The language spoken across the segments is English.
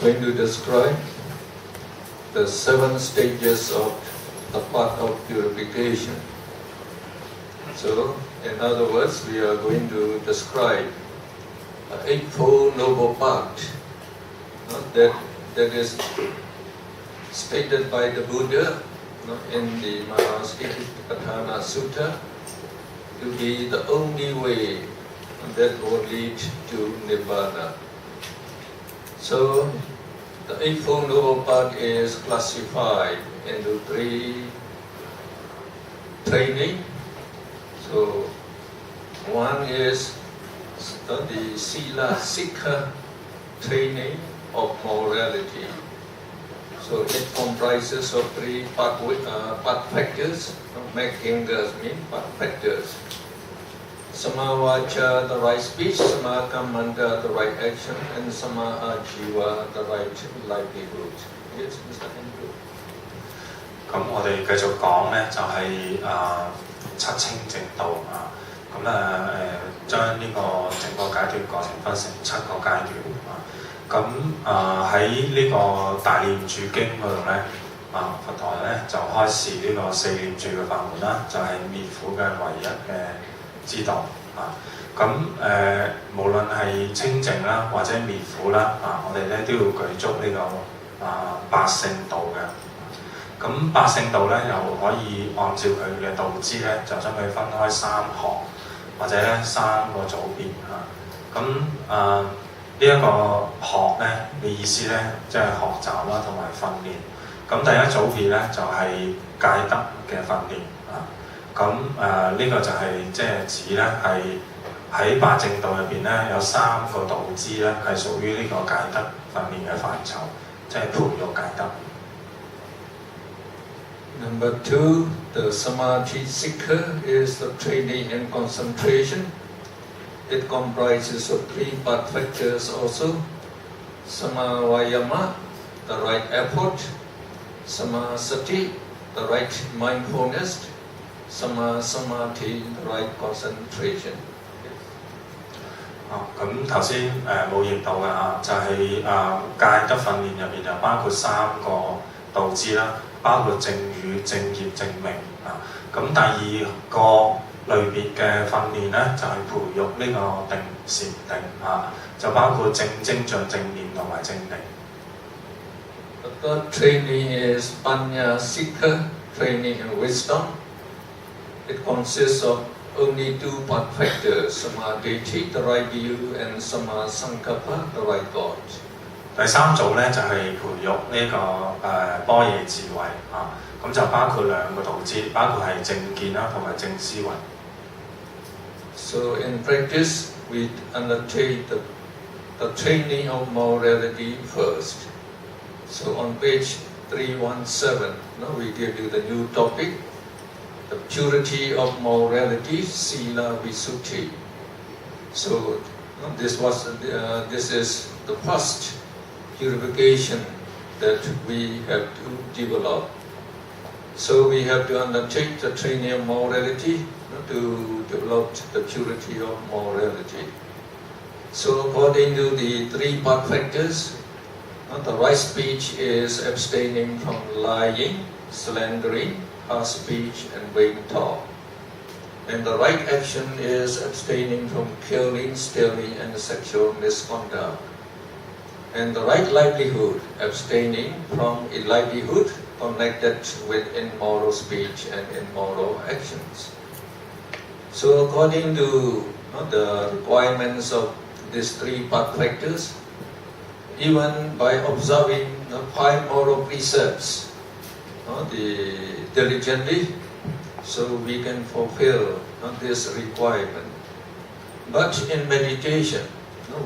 going to describe the 7 stages of the path of purification. So, in other words, we are going to describe the 8-fold noble path that is stated by the Buddha in the Abhidhamma Sutta to be the only way that will lead to Nibbana. So, the 8-fold noble path is classified into 3 training. So, one is the Sila Sikha training of morality. So it comprises of 3 path factors. Makingas mean path factors. Samavacha, the right speech, Samakamanda, the right action, and Samaajiva, the right livelihood. Yes, Mr. Andrew. 咁我哋繼續講咧，就係七清淨道啊。咁咧將呢個整個解脫過程分成7個階段啊。咁喺呢個大念住經嗰度咧，佛陀咧就開示呢個4念住嘅法門啦，就係滅苦嘅唯一嘅之道啊。咁無論係清淨啦，或者滅苦啦，我哋咧都要具足呢個八聖道嘅。咁八聖道咧又可以按照佢嘅道支咧，就將佢分開3學，或者咧3個組別啊。咁呢一個學咧嘅意思咧，即係學習啦同埋訓練。咁第一組別咧就係戒德嘅訓練啊。咁呢個就係即係指咧係喺八正道入邊咧有3個道支咧係屬於呢個戒德訓練嘅範疇，即係培育戒德。Number 2, the Samadhi Sikha is the training in concentration. It comprises of 3 path factors also. Samavayama, the right effort. Samasati, the right mindfulness. Samasamadhi, the right concentration. 咁頭先冇譯到嘅就係戒德訓練入邊就包括3個道支啦。包括正語、正業、正命啊。咁第2個類別嘅訓練咧，就係培育呢個定禪定啊，就包括正精進、正念同埋正定。The third training is Panya Sikha, training in wisdom. It consists of only 2 path factors, Samadhi, the right view, and Samasankappa, the right thought. 第3組咧就係培育呢個般若智慧啊，咁就包括2個道支，包括係正見啦同埋正思維。So in practice, we undertake the training of morality first. So on page 317, now we give you the new topic, the purity of morality, Sila Visuddhi. So this is the first purification that we have to develop. So we have to undertake the training of morality to develop the purity of morality. So according to the 3 path factors, the right speech is abstaining from lying, slandering, harsh speech and vain talk. And the right action is abstaining from killing, stealing and sexual misconduct. And the right livelihood, abstaining from a livelihood connected with immoral speech and immoral actions. So according to the requirements of these 3 path factors, even by observing the 5 moral precepts diligently, so we can fulfill this requirement. But in meditation,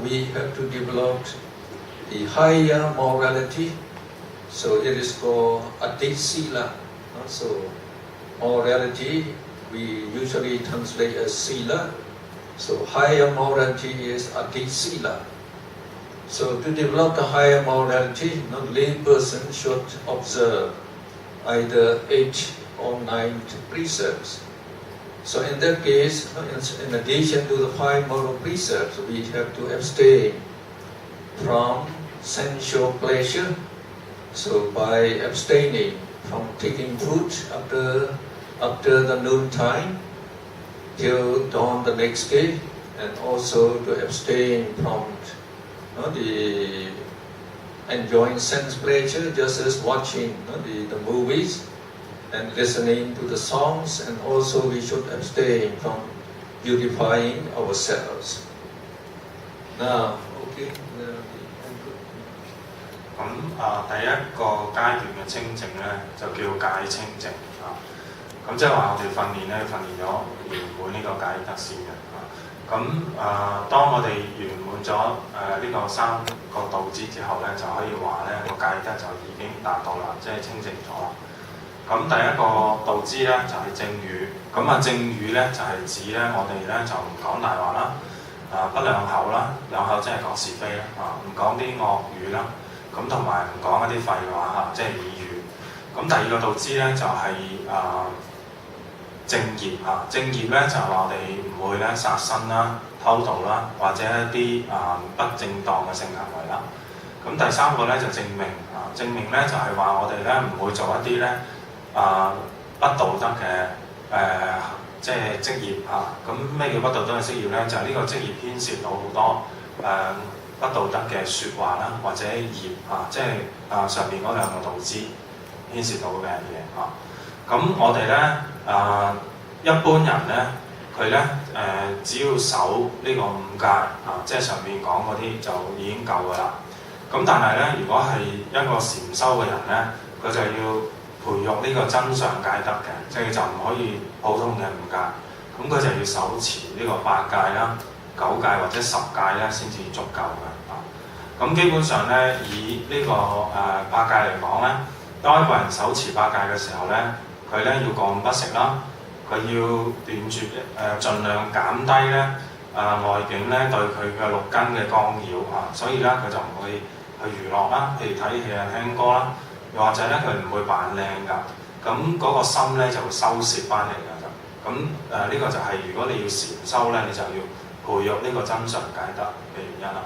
we have to develop the higher morality, so it is called Adisila. So morality we usually translate as Sila. So higher morality is Adisila. So to develop the higher morality, lay person should observe either 8 or 9 precepts. So in that case, in addition to the 5 moral precepts, we have to abstain from sensual pleasure. So by abstaining from taking food after the noon time till dawn the next day, and also to abstain from the enjoying sense pleasure, just as watching the movies and listening to the songs, and also we should abstain from beautifying ourselves. Now, okay. 咁第一個階段嘅清淨咧，就叫解清淨啊。咁即係話我哋訓練咧，訓練咗圓滿呢個解得先嘅啊。咁當我哋圓滿咗呢個三個道支之後咧，就可以話咧個解得就已經達到啦，即係清淨咗啦。咁第一個道支咧就係正語，咁正語咧就係指咧我哋咧就唔講大話啦，不兩口啦，兩口即係講是非啦，唔講啲惡語啦。咁同埋唔講一啲廢話即係耳語。咁第二個道支咧就係正業正業咧就係話我哋唔會咧殺生啦、偷盜啦，或者一啲不正當嘅性行為啦。咁第三個咧就正命正命咧就係話我哋咧唔會做一啲咧不道德嘅即係職業咁咩叫不道德嘅職業咧？就係呢個職業牽涉到好多不道德嘅説話啦，或者業即係上面嗰兩個道支牽涉到嘅嘢咁我哋咧一般人咧，佢咧只要守呢個五戒即係上面講嗰啲就已經夠噶啦。咁但係咧，如果係一個禪修嘅人咧，佢就要培育呢個真相戒德嘅，即係就唔可以普通嘅五戒。咁佢就要手持呢個八戒啦、九戒或者10戒咧先至足夠嘅。咁基本上咧，以呢個八戒嚟講咧，當一個人手持八戒嘅時候咧，佢咧要過午不食啦，佢要斷絕盡量減低咧外境咧對佢嘅六根嘅干擾所以咧佢就唔會去娛樂啦，譬如睇戲聽歌啦，又或者咧佢唔會扮靚㗎，咁嗰個心咧就會收攝翻嚟㗎就。咁呢個就係如果你要禪修咧，你就要培育呢個真相戒德嘅原因啦。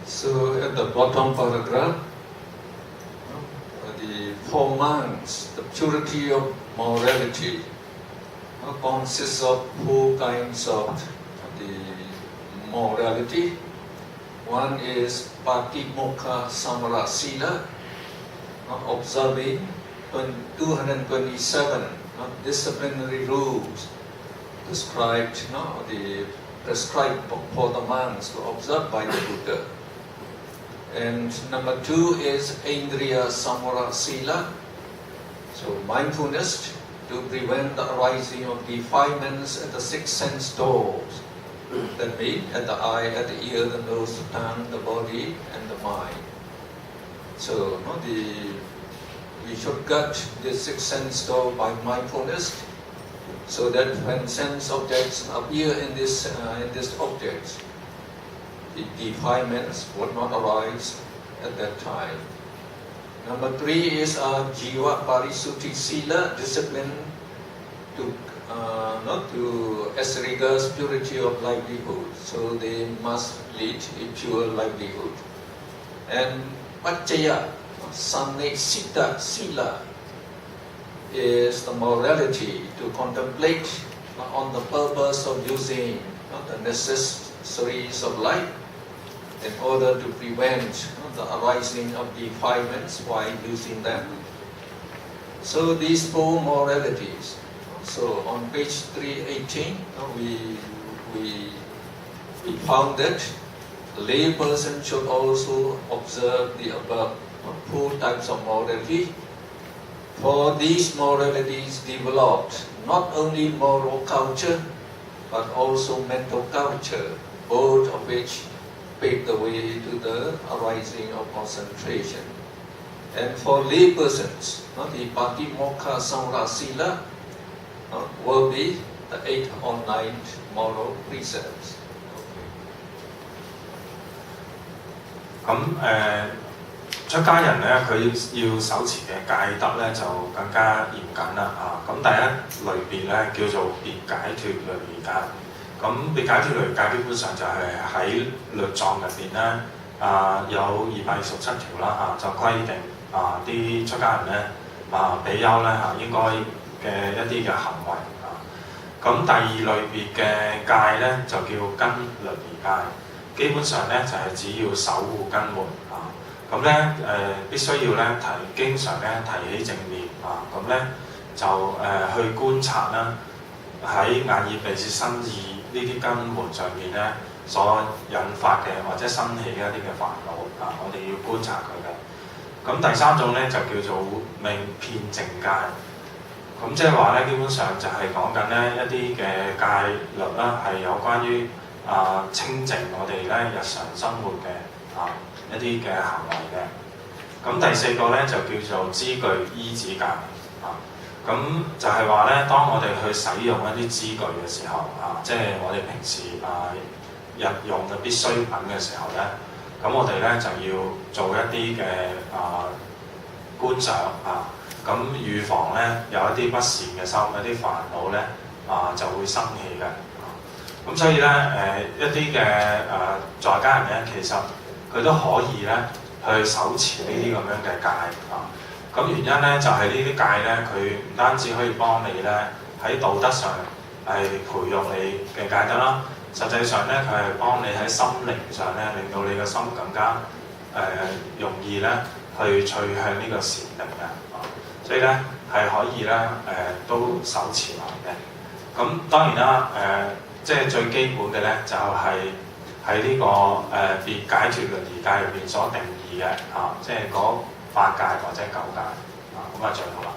So at the bottom paragraph, the 4 months, the purity of morality consists of 4 kinds of the morality. One is Patimokkha Samara Sila, observing 227 disciplinary rules prescribed, prescribed for the monks to observe by the Buddha. And number 2 is Indriya Samara Sila, so mindfulness to prevent the arising of defilements at the 6 sense doors, that means at the eye, at the ear, the nose, the tongue, the body, and the mind. So we should gut the 6 sense door by mindfulness, so that when sense objects appear in this object, the defilements would not arise at that time. Number 3 is Jiva Parisuddhi Sila, discipline as regards purity of livelihood. So they must lead a pure livelihood. And Pacchaya Sannesita Sila is the morality to contemplate on the purpose of using the necessaries of life in order to prevent the arising of defilements while using them. So these 4 moralities. So on page 318, we found that the lay person should also observe the above 4 types of morality. For these moralities developed not only moral culture but also mental culture, both of which pave the way to the arising of concentration. And for lay persons, the Patimokkha Samara Sila will be the 8 or 9 moral precepts. 咁出家人咧，佢要手持嘅戒德咧就更加嚴謹啦咁第一類別咧叫做別解脫類戒。咁別解脫類戒基本上就係喺律藏入邊咧有227條啦就規定啲出家人咧比丘咧應該嘅一啲嘅行為咁第二類別嘅戒咧就叫根律儀戒，基本上咧就係只要守護根門咁咧必須要咧經常咧提起正念咁咧就去觀察啦，喺眼耳鼻舌身意呢啲根門上面咧所引發嘅或者生起嘅一啲嘅煩惱我哋要觀察佢嘅。咁第三種咧就叫做命遍淨戒，咁即係話咧基本上就係講緊咧一啲嘅戒律啦，係有關於清淨我哋咧日常生活嘅一啲嘅行為嘅。咁第四個咧就叫做資具依止戒咁就係話咧，當我哋去使用一啲資具嘅時候即係我哋平時日用嘅必需品嘅時候咧，咁我哋咧就要做一啲嘅觀賞咁預防咧有一啲不善嘅心、一啲煩惱咧就會生起嘅。咁所以咧一啲嘅在家人咧，其實佢都可以咧去手持呢啲咁樣嘅戒咁原因咧就係呢啲戒咧，佢唔單止可以幫你咧喺道德上係培育你嘅戒德啦，實際上咧佢係幫你喺心靈上咧，令到你嘅心更加容易咧去趨向呢個禪定嘅所以咧係可以咧都手持埋嘅。咁當然啦即係最基本嘅咧就係喺呢個別解脫律儀戒入邊所定義嘅即係嗰8戒或者9戒咁最好啦。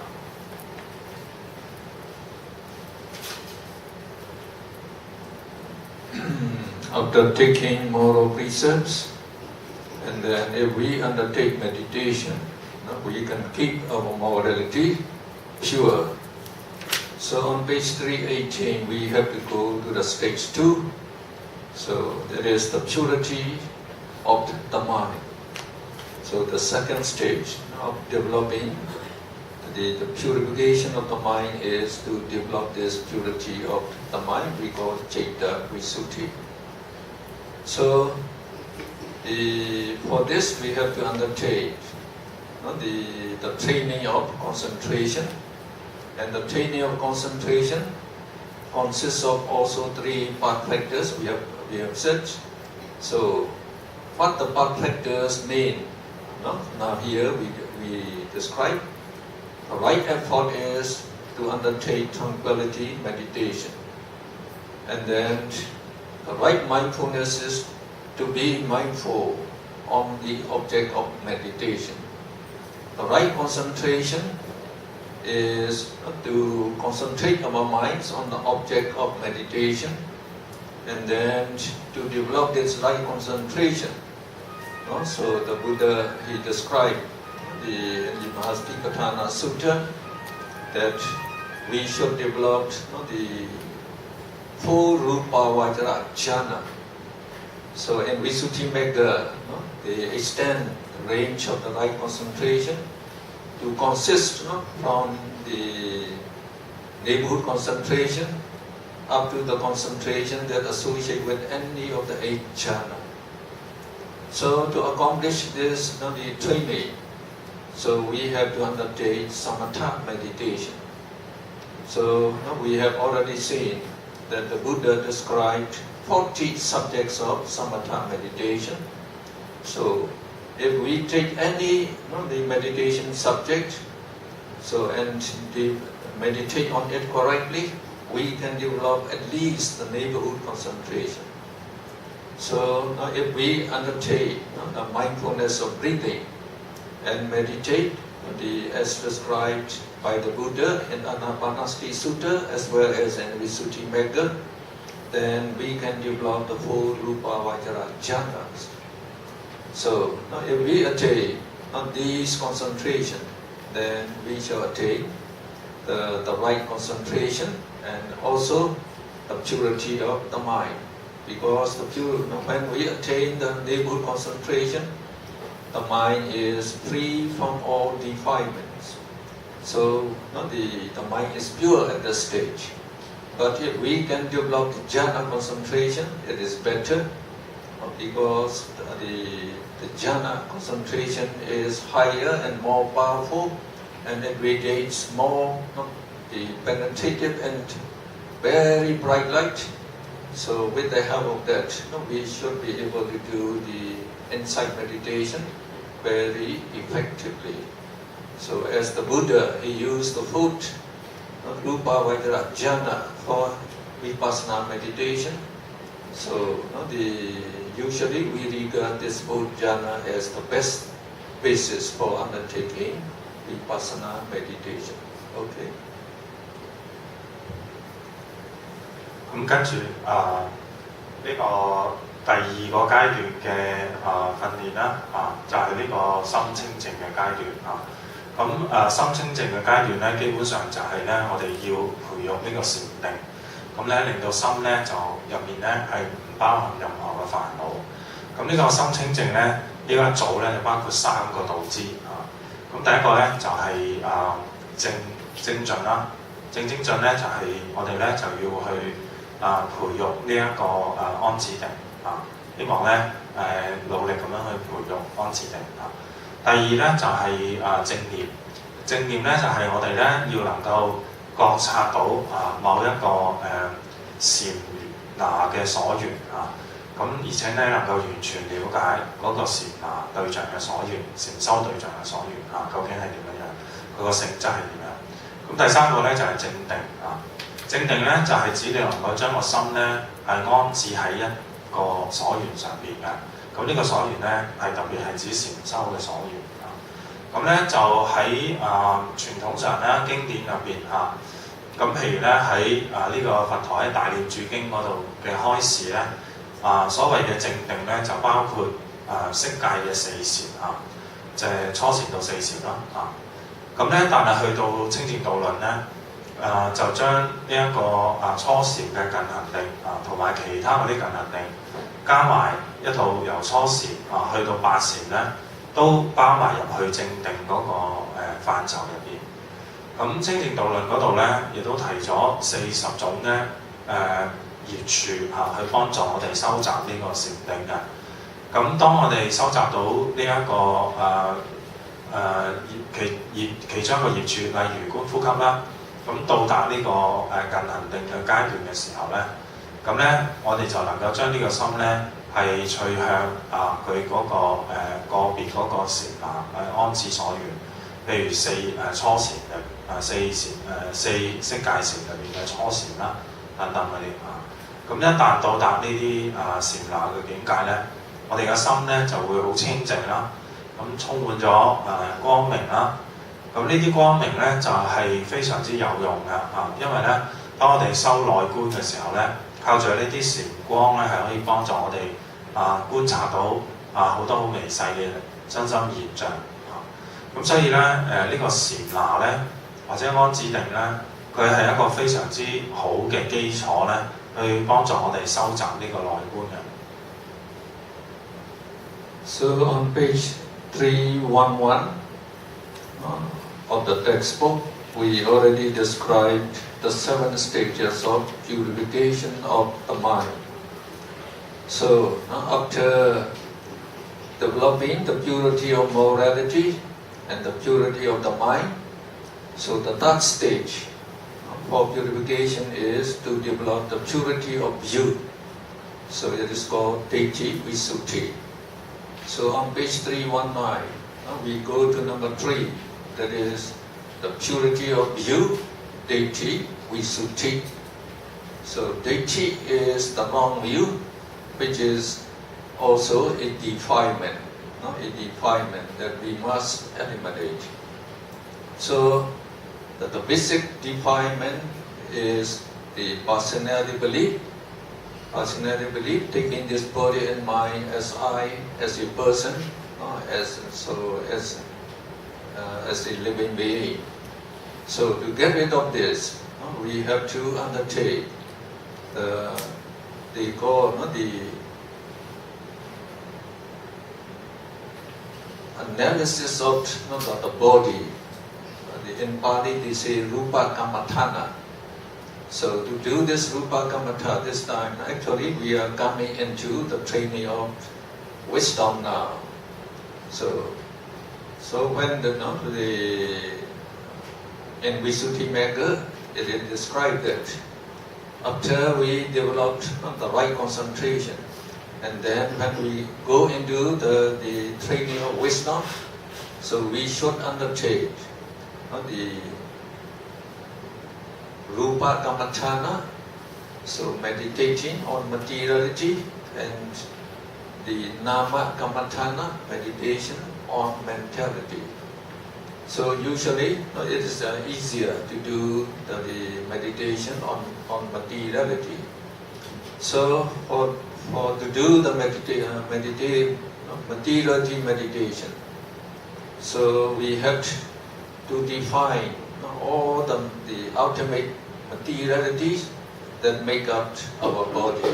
After taking moral precepts, and then if we undertake meditation, we can keep our morality pure. So on page 318, we have to go to the stage 2. So that is the purity of the mind. So the second stage of developing the purification of the mind is to develop this purity of the mind. We call Citta Visuddhi. So for this we have to undertake the training of concentration. And the training of concentration consists of also 3 path factors we have said. So what the path factors mean? Now here we describe the right effort is to undertake tranquility meditation. And then the right mindfulness is to be mindful on the object of meditation. The right concentration is to concentrate our minds on the object of meditation, and then to develop this right concentration. So the Buddha, he described in the Mahastikatthana Sutta that we should develop the 4 Rupa Vajra Jhana. So in Visuddhimagga, they extend the range of the right concentration to consist from the neighborhood concentration up to the concentration that associate with any of the 8 jhana. So to accomplish this the training, so we have to undertake samatha meditation. So we have already seen that the Buddha described 40 subjects of samatha meditation. So if we take any the meditation subject, so and meditate on it correctly, we can develop at least the neighborhood concentration. So if we undertake the mindfulness of breathing and meditate as described by the Buddha in Anapanasati Sutta as well as in Visuddhimagga, then we can develop the 4 Rupa Vajra Jhanas. So if we attain these concentration, then we shall attain the right concentration and also the purity of the mind. Because when we attain the neighborhood concentration, the mind is free from all defilements. So the mind is pure at this stage. But if we can develop the jhana concentration, it is better because the jhana concentration is higher and more powerful, and it radiates more the penetrative and very bright light. So with the help of that, we should be able to do the insight meditation very effectively. So as the Buddha, he used the foot, Rupa Vaidara jhana for vipassana meditation. So usually we regard this foot jhana as the best basis for undertaking vipassana meditation. Okay. 咁跟住呢個第二個階段嘅訓練啦，就係呢個心清淨嘅階段咁心清淨嘅階段咧，基本上就係咧我哋要培育呢個禪定，咁咧令到心咧就入面咧係唔包含任何嘅煩惱。咁呢個心清淨咧，呢一組咧就包括三個道支咁第一個咧就係正進啦，正精進咧就係我哋咧就要去培育呢一個安止定希望咧努力咁樣去培育安止定第二咧就係正念，正念咧就係我哋咧要能夠覺察到某一個禪那嘅所緣咁而且咧能夠完全了解嗰個禪那對象嘅所緣，禪修對象嘅所緣究竟係點樣，佢個性質係點樣。咁第三個咧就係正定正定咧就係指你能夠將個心咧係安置喺一個所緣上邊嘅。咁呢個所緣咧係特別係指禪修嘅所緣咁咧就喺傳統上咧經典入邊咁譬如咧喺呢個佛陀喺大念住經嗰度嘅開示咧所謂嘅正定咧就包括色界嘅四禪就係初禪到四禪啦咁咧但係去到清淨道論咧就將呢一個初禪嘅近行定同埋其他嗰啲近行定加埋一套由初禪去到八禪咧，都包埋入去正定嗰個範疇入邊。咁清淨道論嗰度咧，亦都提咗40種咧業處去幫助我哋收集呢個禪定嘅。咁當我哋收集到呢一個其中一個業處，例如觀呼吸啦。咁到達呢個近行定嘅階段嘅時候咧，咁咧我哋就能夠將呢個心咧係趨向佢嗰個個別嗰個禪那安置所緣，譬如初禪嘅四色界禪入面嘅初禪啦等等嗰啲咁一旦到達呢啲禪那嘅境界咧，我哋嘅心咧就會好清淨啦，咁充滿咗光明啦。咁呢啲光明咧就係非常之有用嘅因為咧當我哋修內觀嘅時候咧，靠住呢啲禪光咧係可以幫助我哋觀察到好多好微細嘅身心現象咁所以咧呢個禪那咧或者安止定咧，佢係一個非常之好嘅基礎咧，去幫助我哋收集呢個內觀嘅。So on page 311 of the textbook, we already described the 7 stages of purification of the mind. So after developing the purity of morality and the purity of the mind, so the third stage for purification is to develop the purity of view. So it is called Daithi Visuddhi. So on page 319, we go to number 3. That is the purity of view, Daithi Visuddhi. So Daithi is the wrong view, which is also a defilement, a defilement that we must eliminate. So that the basic defilement is the personality belief. Personality belief, taking this body and mind as I, as a person, as a living being. So to get rid of this, we have to undertake the analysis of the body. In Pali they say Rupa Kammatthana. So to do this Rupa Kammatthana this time, actually we are coming into the training of wisdom now. So when in Visuddhimagga it is described that after we developed the right concentration, and then when we go into the training of wisdom, so we should undertake the Rupa Kammatthana, so meditating on materiality, and the Nama Kammatthana, meditation on mentality. So usually it is easier to do the meditation on materiality. So to do the materiality meditation, so we have to define all the ultimate materialities that make up our body.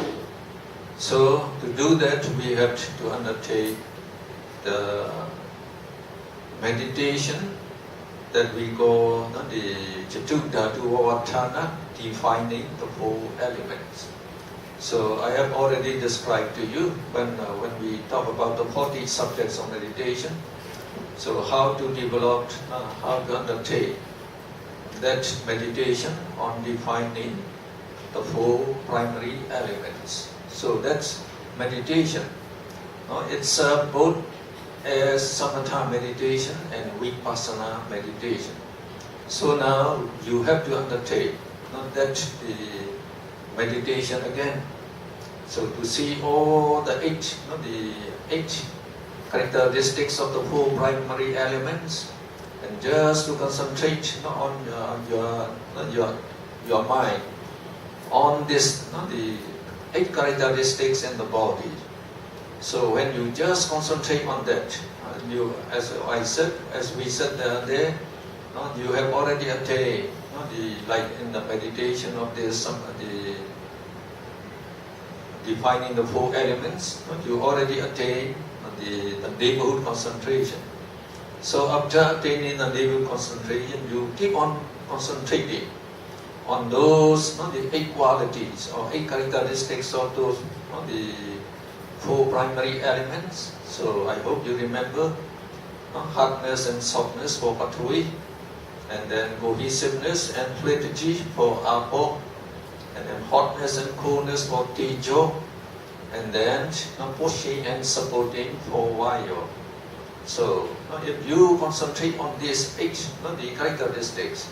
So to do that, we have to undertake the meditation that we call the Chattuddhatuvavatthana, defining the 4 elements. So I have already described to you when we talk about the 40 subjects of meditation, so how to develop, how to undertake that meditation on defining the 4 primary elements. So that's meditation. It's both as samatha meditation and vipassana meditation. So now you have to undertake that the meditation again. So to see all the 8 characteristics of the 4 primary elements, and just to concentrate on your mind on this, the 8 characteristics in the body. So when you just concentrate on that, as we said there, you have already attained like in the meditation of this, the defining the 4 elements. You already attained the neighborhood concentration. So after attaining the neighborhood concentration, you keep on concentrating on those the 8 qualities or 8 characteristics of those the 4 primary elements. So I hope you remember hardness and softness for Pathvi, and then cohesiveness and fluidity for Apo, and then hotness and coolness for Tejo, and then pushing and supporting for Vayu. So if you concentrate on these 8 the characteristics,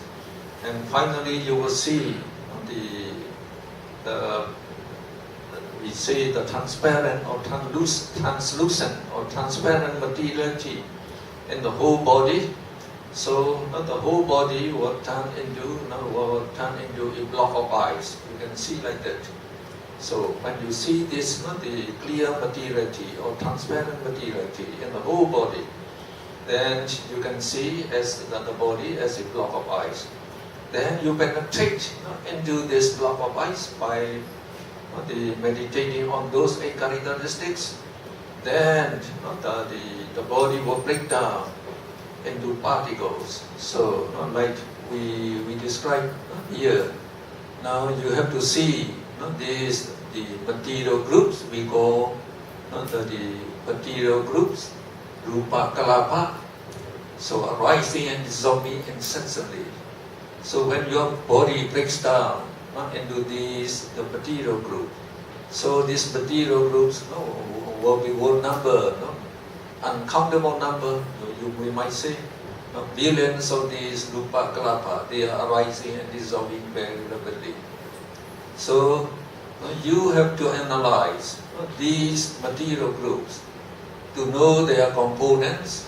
and finally you will see we say the transparent or translucent or transparent materiality in the whole body. So the whole body will turn into a block of ice. You can see like that. So when you see this, the clear materiality or transparent materiality in the whole body, then you can see as the body as a block of ice. Then you penetrate into this block of ice by meditating on those 8 characteristics. Then the body will break down into particles. So like we described here. Now you have to see the material groups. We call the material groups Rupa Kalapa. So arising and dissolving incessantly. So when your body breaks down into the material group, so these material groups will be whole number, uncountable number. We might say billions of these Rupa Kalapa. They are arising and dissolving very rapidly. So you have to analyze these material groups to know their components.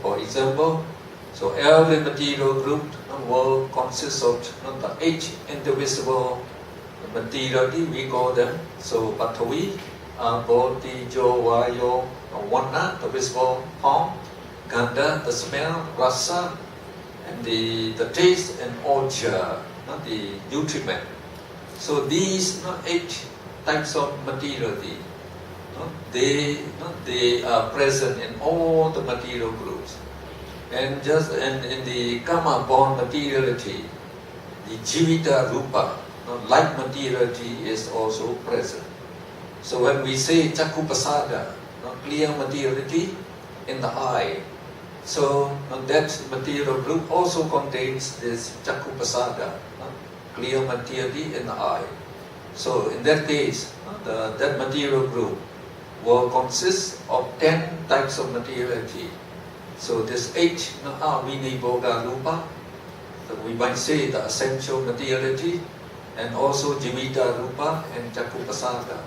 For example, so every material group will consist of the 8 indivisible materiality, we call them. So Pathvi, Apo, Tejo, Vayu, Vana, the visible form, Gandha, the smell, Rasa, and the taste, and Oja, the nutriment. So these 8 types of materiality, they are present in all the material groups. And in the karma-born materiality, the Jivita Rupa, light materiality is also present. So when we say Chakupasada, clear materiality, in the eye. So that material group also contains this Chakupasada, clear materiality in the eye. So in that case, that material group will consist of 10 types of materiality. So this 8 Viniboga Rupa, we might say the essential materiality, and also Jivita Rupa and Chakupasada.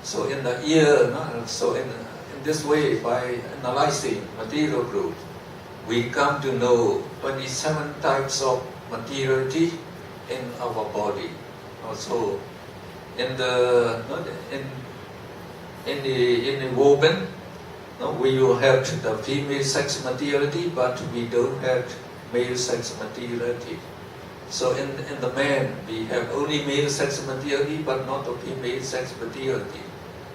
So in the ear, so in this way, by analyzing material group, we come to know 27 types of materiality in our body. Also, in the woman, we will have the female sex materiality, but we don't have male sex materiality. So in the man, we have only male sex materiality, but not the female sex materiality.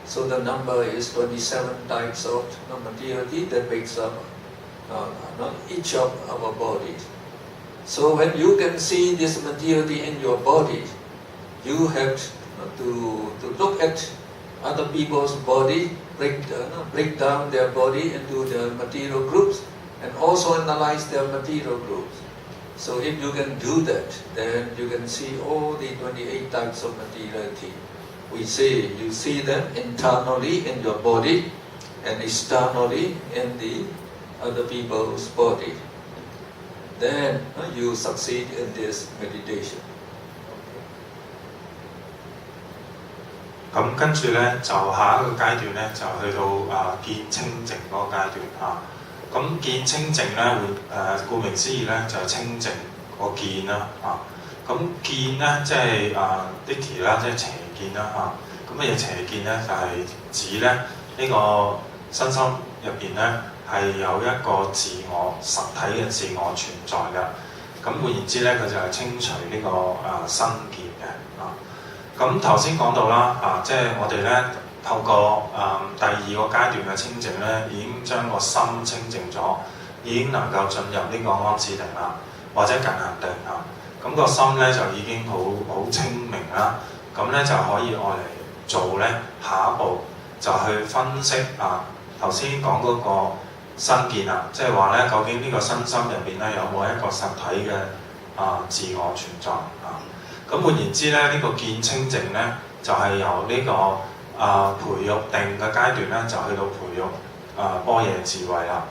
So the number is 27 types of materiality that makes up each of our bodies. So when you can see this materiality in your body, you have to look at other people's body, break down their body into the material groups, and also analyze their material groups. So if you can do that, then you can see all the 28 types of materiality. We say you see them internally in your body and externally in the other people's body. Then you succeed in this meditation. 咁跟住咧，就下一個階段咧，就去到見清淨嗰個階段啊。咁見清淨咧，會顧名思義咧，就係清淨個見啦啊。咁見咧，即係Ditti啦，即係邪見啦啊。咁乜嘢邪見咧？就係指咧呢個身心入邊咧係有一個自我實體嘅自我存在嘅。咁換言之咧，佢就係清除呢個身見嘅啊。咁頭先講到啦，即係我哋咧透過第二個階段嘅清淨咧，已經將個心清淨咗，已經能夠進入呢個安止定啦，或者近行定啊。咁個心咧就已經好清明啦，咁咧就可以愛嚟做咧下一步就去分析頭先講嗰個身見啊，即係話咧究竟呢個身心入邊咧有冇一個實體嘅自我存在啊？咁換言之咧，呢個見清淨咧，就係由呢個培育定嘅階段咧，就去到培育般若智慧啦。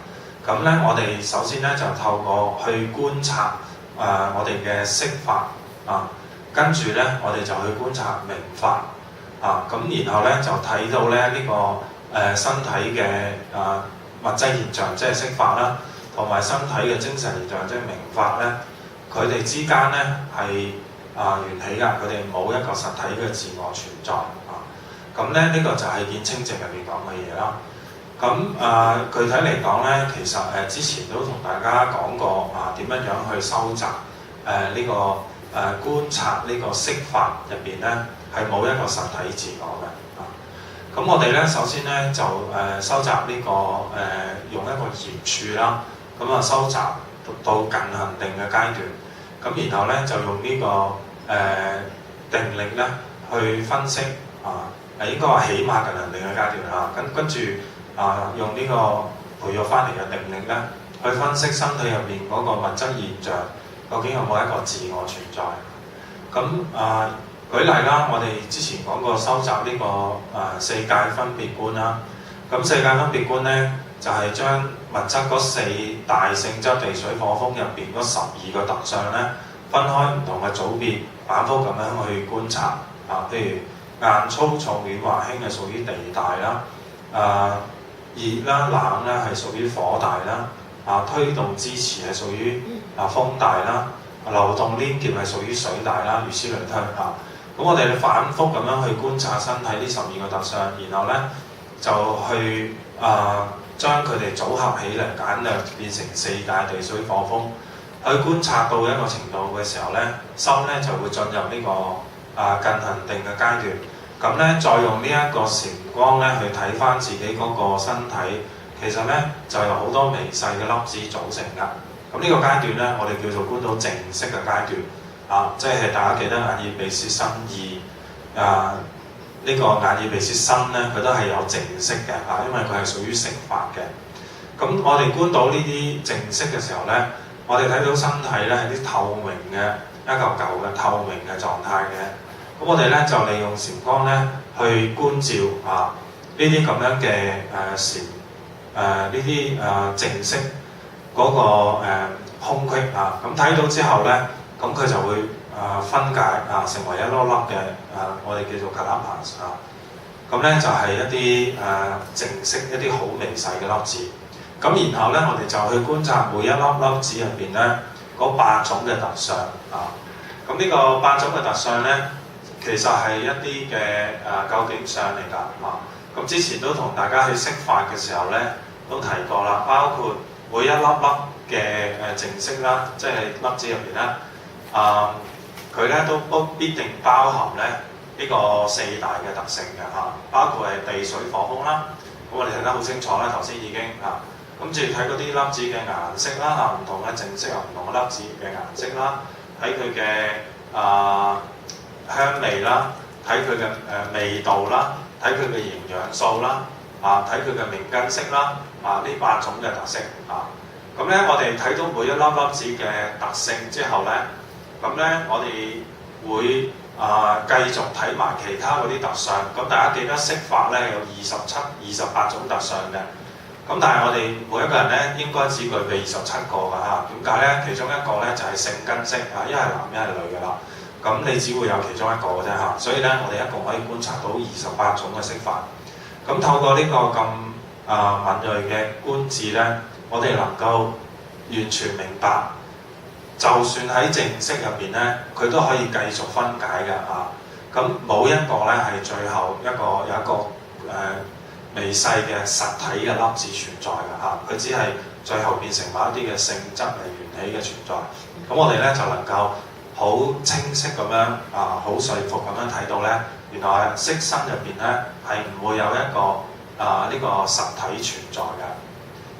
咁咧，我哋首先咧就透過去觀察我哋嘅色法跟住咧我哋就去觀察名法咁然後咧就睇到咧呢個身體嘅物質現象，即係色法啦，同埋身體嘅精神現象，即係名法咧，佢哋之間咧係緣起㗎，佢哋冇一個實體嘅自我存在咁咧呢個就係見清淨入邊講嘅嘢啦。咁具體嚟講咧，其實之前都同大家講過點樣去收集呢個觀察呢個色法入邊咧係冇一個實體自我嘅咁我哋咧首先咧就收集呢個用一個嚴處啦，咁收集到近行定嘅階段，咁然後咧就用呢個定力咧去分析應該話起碼近行定嘅階段跟住用呢個培育翻嚟嘅定力咧去分析身體入邊嗰個物質現象究竟有冇一個自我存在。咁舉例啦，我哋之前講過收集呢個四界分別觀啦。咁四界分別觀咧就係將物質嗰四大性質地水火風入邊嗰12個特相咧分開唔同嘅組別，反覆咁樣去觀察譬如硬粗重軟或輕係屬於地大啦，熱啦冷啦係屬於火大啦，推動支持係屬於風大啦，流動黏結係屬於水大啦，如此類推咁我哋反覆咁樣去觀察身體呢12個特相，然後咧就去將佢哋組合起嚟，簡略變成四界地水火風。去觀察到一個程度嘅時候咧，心咧就會進入呢個近行定嘅階段。咁咧再用呢一個禪光咧去睇翻自己嗰個身體，其實咧就由好多微細嘅粒子組成㗎。咁呢個階段咧，我哋叫做觀到淨色嘅階段即係大家記得眼耳鼻舌身意呢個眼耳鼻舌身咧，佢都係有淨色嘅因為佢係屬於色法嘅。咁我哋觀到呢啲靜色嘅時候咧，我哋睇到身體咧係啲透明嘅一嚿嚿嘅透明嘅狀態嘅。咁我哋咧就利用禪光咧去觀照啊呢啲咁樣嘅禪呢啲靜色嗰個空隙啊，咁睇到之後咧，咁佢就會分解成為一粒粒嘅我哋叫做 kalapas 啊。咁咧就係一啲靜色一啲好微細嘅粒子。咁然後咧，我哋就去觀察每一粒粒子入邊咧嗰8種嘅特相啊。咁呢個8種嘅特相咧，其實係一啲嘅究竟相嚟㗎啊。咁之前都同大家去釋法嘅時候咧，都提過啦，包括每一粒粒嘅靜色啦，即係粒子入邊咧，佢咧都必定包含咧呢個4大嘅特性嘅嚇，包括係地水火風啦。咁我哋睇得好清楚啦，頭先已經嚇。咁至於睇嗰啲粒子嘅顏色啦嚇，唔同嘅靜色有唔同嘅粒子嘅顏色啦，睇佢嘅香味啦，睇佢嘅味道啦，睇佢嘅營養素啦，睇佢嘅明根色啦，呢8種嘅特色啊。咁咧，我哋睇到每一粒粒子嘅特性之後咧，咁咧我哋會繼續睇埋其他嗰啲特相。咁大家記得釋法咧有28種特相嘅。咁但係我哋每一個人咧應該只具備27個㗎嚇。點解咧？其中一個咧就係性根色一係男一係女㗎啦。咁你只會有其中一個嘅啫嚇。所以咧，我哋一共可以觀察到28種嘅釋法。咁透過呢個咁敏鋭嘅觀智咧，我哋能夠完全明白，就算喺靜色入邊咧，佢都可以繼續分解嘅嚇。咁冇一個咧係最後有一個微細嘅實體嘅粒子存在嘅嚇，佢只係最後變成某一啲嘅性質嚟緣起嘅存在。咁我哋咧就能夠好清晰咁樣好說服咁樣睇到咧，原來色身入邊咧係唔會有一個呢個實體存在嘅。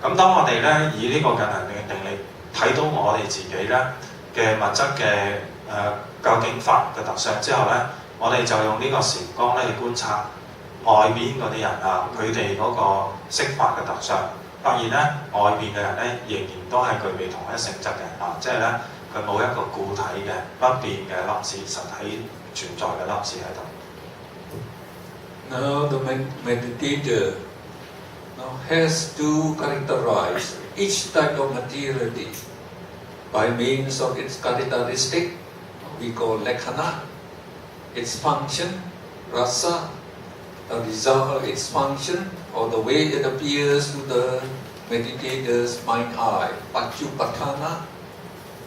咁當我哋咧以呢個近行嘅定力睇到我哋自己咧嘅物質嘅究竟法嘅特相之後咧，我哋就用呢個禪光咧去觀察外邊嗰啲人佢哋嗰個釋法嘅特相，發現咧外邊嘅人咧仍然都係具備同一性質嘅即係咧佢冇一個固體嘅不變嘅粒子實體存在嘅粒子喺度。Now the meditator has to characterize each type of materiality by means of its characteristic, we call lakhana, its function, rasa, the result of its function, or the way it appears to the meditator's mind eye, paccupatthana,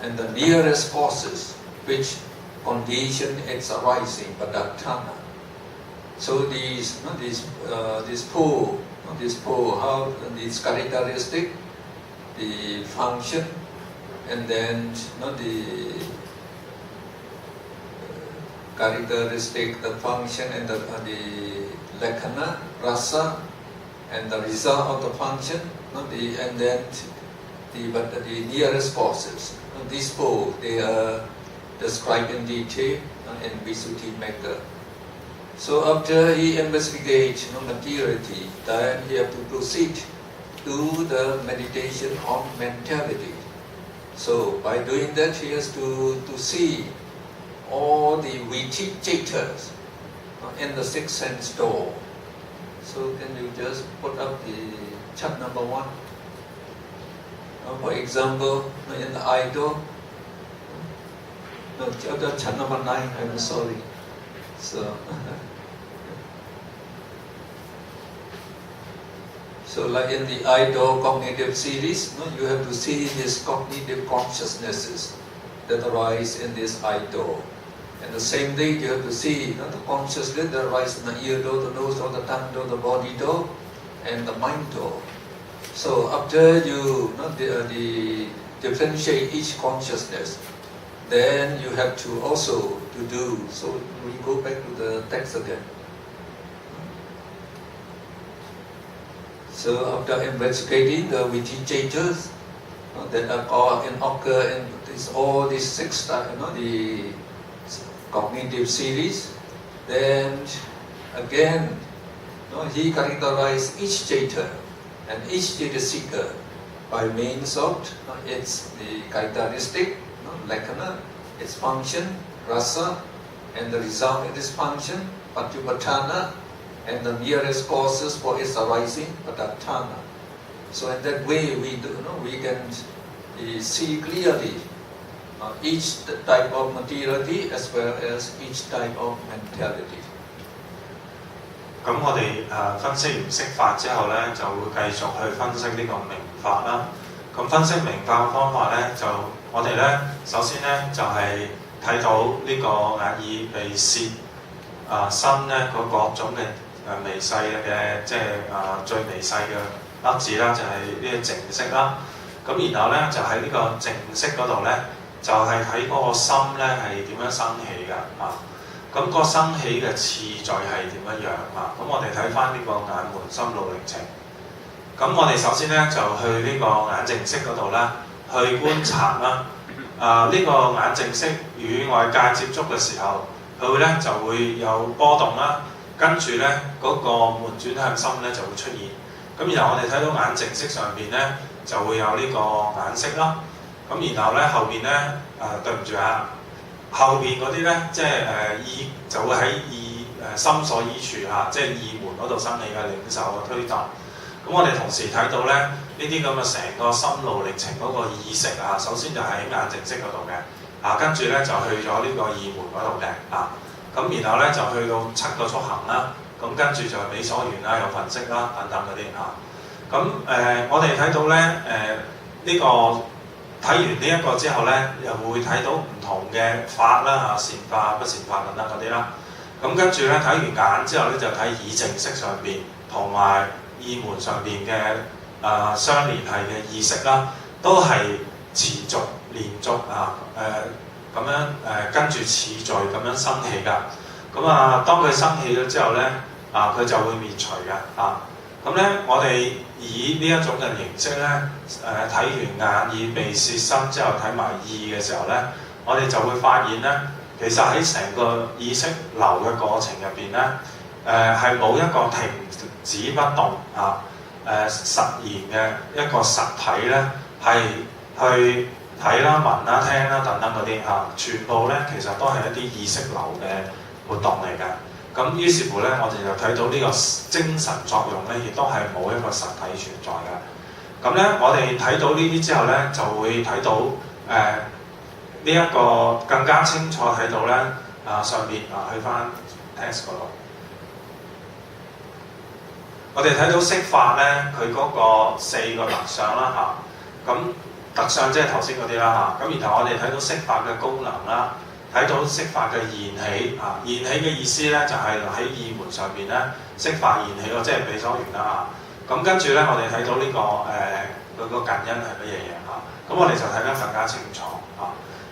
and the nearest causes which condition its arising, padattana. So this four, how this characteristic, the function, and then the characteristic, the function, and the lakkhana, rasa, and the result of the function, and then the nearest causes. These four, they are described in detail in Visuddhimagga. So after he investigates materiality, then he have to proceed to the meditation on mentality. So by doing that, he has to see all the viciccitas in the sixth sense door. So can you just put up the chart number 1? For example, in the eye door, no, chart number 9, I'm sorry. So like in the eye door cognitive series, you have to see these cognitive consciousnesses that arise in this eye door. And the same day you have to see the consciousness that arises in the ear door, the nose door, the tongue door, the body door, and the mind door. So after you differentiate each consciousness, then you have to also to do. So we go back to the text again. So after investigating the viciccitas that occur in all these 6 the cognitive series, then again he characterized each ceta and each cetasika by means of its the characteristic, lakkhana, its function, rasa, and the result of this function, patipatthana, and the nearest causes for its arising, padatthana. So in that way we can see clearly each type of materiality as well as each type of mentality. 咁我哋分析完色法之後咧，就會繼續去分析呢個名法啦。咁分析名法嘅方法咧，就我哋咧首先咧就係、睇到呢個眼耳鼻舌身咧嗰各種嘅微細嘅即係最微細嘅粒子啦，就係呢個淨色啦。咁然後咧就喺呢個淨色嗰度咧，就係睇嗰個心咧係點樣生起㗎咁個生起嘅次序係點樣咁我哋睇翻呢個眼門心路歷程。咁我哋首先咧就去呢個眼淨色嗰度咧，去觀察啦。呢個眼淨色與外界接觸嘅時候，佢咧就會有波動啦。跟住咧嗰個門轉向心咧就會出現。咁然後我哋睇到眼淨色上邊咧就會有呢個眼色啦。咁然後咧後邊咧對唔住後邊嗰啲咧，即係意就會喺意心所依處即係意門嗰度生起嘅領受嘅推動。咁我哋同時睇到咧呢啲咁嘅成個心路歷程嗰個意識首先就喺眼淨色嗰度嘅，跟住咧就去咗呢個意門嗰度嘅，咁然後咧就去到七個觸行啦，咁跟住就美所緣啦、有分識啦等等嗰啲咁我哋睇到咧呢個。睇完呢一個之後咧，又會睇到唔同嘅法啦善法、不善法等等嗰啲啦。咁跟住咧睇完眼之後咧，就睇耳淨色上邊同埋意門上邊嘅相連繫嘅意識啦，都係持續連續咁樣跟住次序咁樣生起㗎。咁當佢生起咗之後咧，佢就會滅除嘅咁咧，我哋以呢一種嘅形式咧，睇完眼耳鼻舌身之後，睇埋意嘅時候咧，我哋就會發現咧，其實喺成個意識流嘅過程入邊咧，係冇一個停止不動實現嘅一個實體咧，係去睇啦、聞啦、聽啦等等嗰啲全部咧其實都係一啲意識流嘅活動嚟㗎。咁於是乎咧，我哋就睇到呢個精神作用咧，亦都係冇一個實體存在嘅。咁咧，我哋睇到呢啲之後咧，就會睇到呢一個更加清楚睇到咧上邊去翻 text 嗰度，我哋睇到色法咧，佢嗰個4個特相啦咁特相即係頭先嗰啲啦咁然後我哋睇到色法嘅功能啦。睇到色法嘅現起現起嘅意思咧就係喺意門上邊咧，色法現起即係比所緣啦咁跟住咧，我哋睇到呢個嗰個近因係乜嘢嘢咁我哋就睇得更加清楚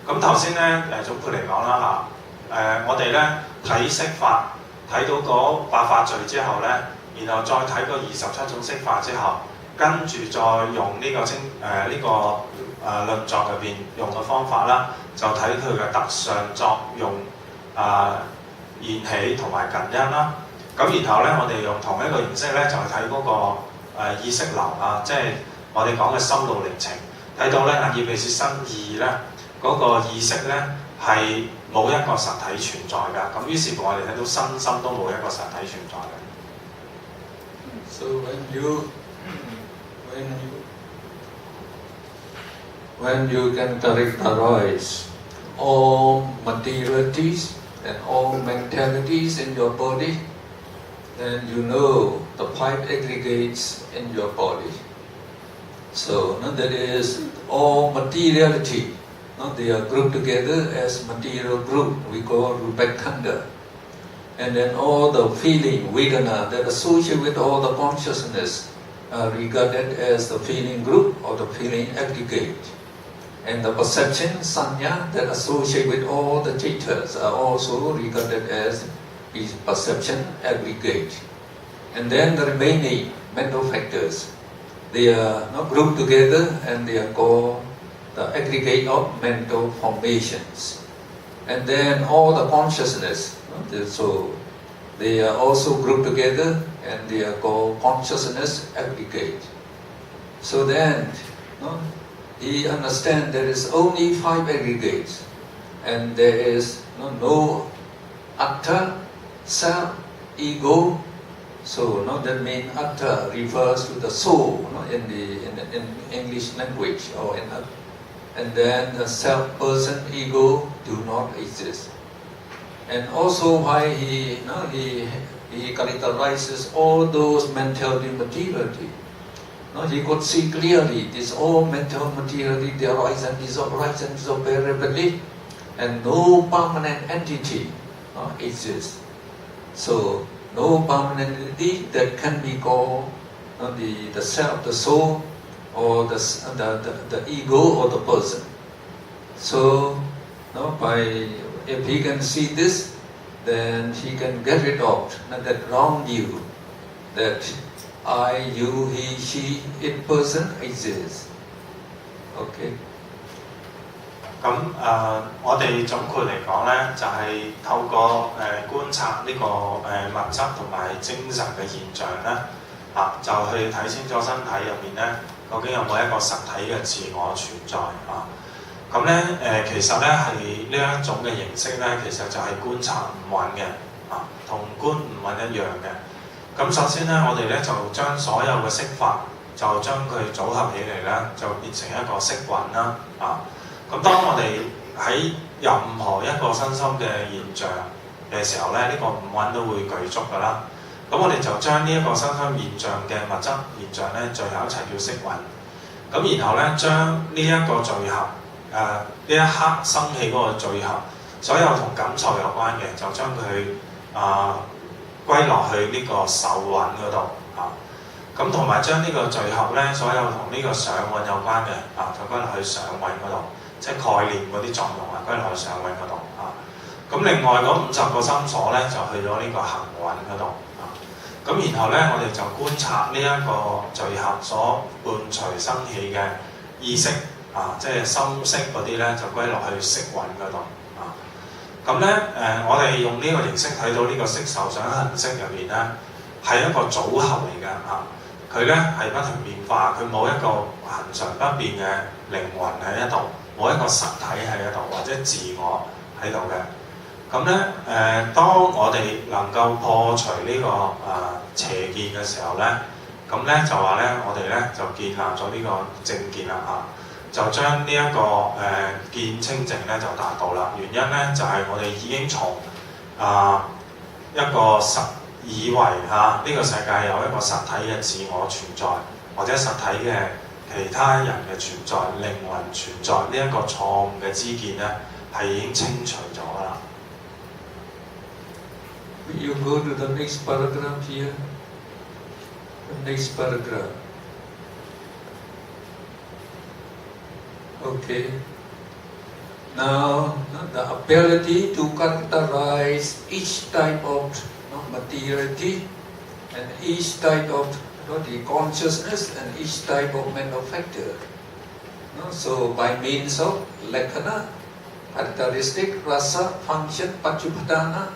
咁頭先咧總括嚟講啦我哋咧睇色法睇到嗰8法序之後咧，然後再睇嗰27種色法之後，跟住再用呢個論作入邊用嘅方法啦。就睇佢嘅特相作用現起同埋近因啦。咁然後咧，我哋用同一個形式咧，就係睇嗰個意識流即係我哋講嘅心路歷程。睇到咧眼耳鼻舌身意咧嗰個意識咧係冇一個實體存在㗎。咁於是乎我哋睇到身心都冇一個實體存在嘅。So when you can characterize all materialities and all mentalities in your body, then you know the 5 aggregates in your body. So that is all materiality. They are grouped together as material group. We call Rupakkhanda. And then all the feeling, Vedana, that associate with all the consciousness are regarded as the feeling group or the feeling aggregate. And the perception, sanya, that associate with all the chittas are also regarded as perception aggregate. And then the remaining mental factors, they are not grouped together and they are called the aggregate of mental formations. And then all the consciousness, so they are also grouped together and they are called consciousness aggregate. So then no, he understands there is only 5 aggregates, and there is no atta, self, ego. So that means atta refers to the soul in English language, and then the self, person, ego do not exist. And also why he characterizes all those mental materiality. He could see clearly this all mental materiality, they rise and dissolve very rapidly, and no permanent entity exists. So no permanent entity that can be called the self, the soul, or the ego or the person. So if he can see this, then he can get rid of that wrong view that I, you, he, she, it person exists. Okay. 咁我哋總括嚟講呢，就係、透過觀察呢、個物質同埋精神嘅現象呢，就去睇清楚身體入面呢，究竟有冇一個實體嘅自我存在咁呢其實呢係呢一種嘅形式呢，其實就係觀察五蘊嘅同觀五蘊一樣嘅。咁首先呢，我哋呢就將所有嘅色法就將佢組合起嚟呢，就變成一個色蘊啦咁當我哋喺任何一個身心嘅現象嘅時候呢，呢、個五蘊都會具足噶啦。咁我哋就將呢一個身心現象嘅物質現象呢，聚合一齊叫色蘊。咁然後呢，將呢一個聚合呢一刻生起嗰個聚合，所有同感受有關嘅，就將佢歸落去呢個受蘊嗰度咁同埋將呢個聚合呢，所有同呢個想蘊有關嘅就歸落去想蘊嗰度，即係概念嗰啲作用歸落去想蘊嗰度咁另外嗰50個心所呢，就去咗呢個行蘊嗰度咁然後呢，我哋就觀察呢一個聚合所伴隨生起嘅意識即係心識嗰啲呢，就歸落去色蘊嗰度咁呢，我哋用呢個形式睇到呢個色受想行識入面呢，係一個組合嚟嘅佢呢係不停變化，佢冇一個恆常不變嘅靈魂喺一度，冇一個實體喺一度或者自我喺度嘅。咁呢，當我哋能夠破除呢、個邪見嘅時候呢，咁呢就話呢，我哋呢就建立咗呢個正見啦就將呢一個見清淨呢就達到啦。原因呢，就係、我哋已經從一個以為呢、個世界有一個實體嘅自我存在，或者實體嘅其他人嘅存在、靈魂存在呢一個錯誤嘅知見呢，係已經清除咗啦。You go to the next paragraph here. The next paragraph. Okay. Now, the ability to characterize each type of materiality and each type of the consciousness and each type of mental factor. So, by means of lakkhana, characteristic, rasa, function, paccupatthana,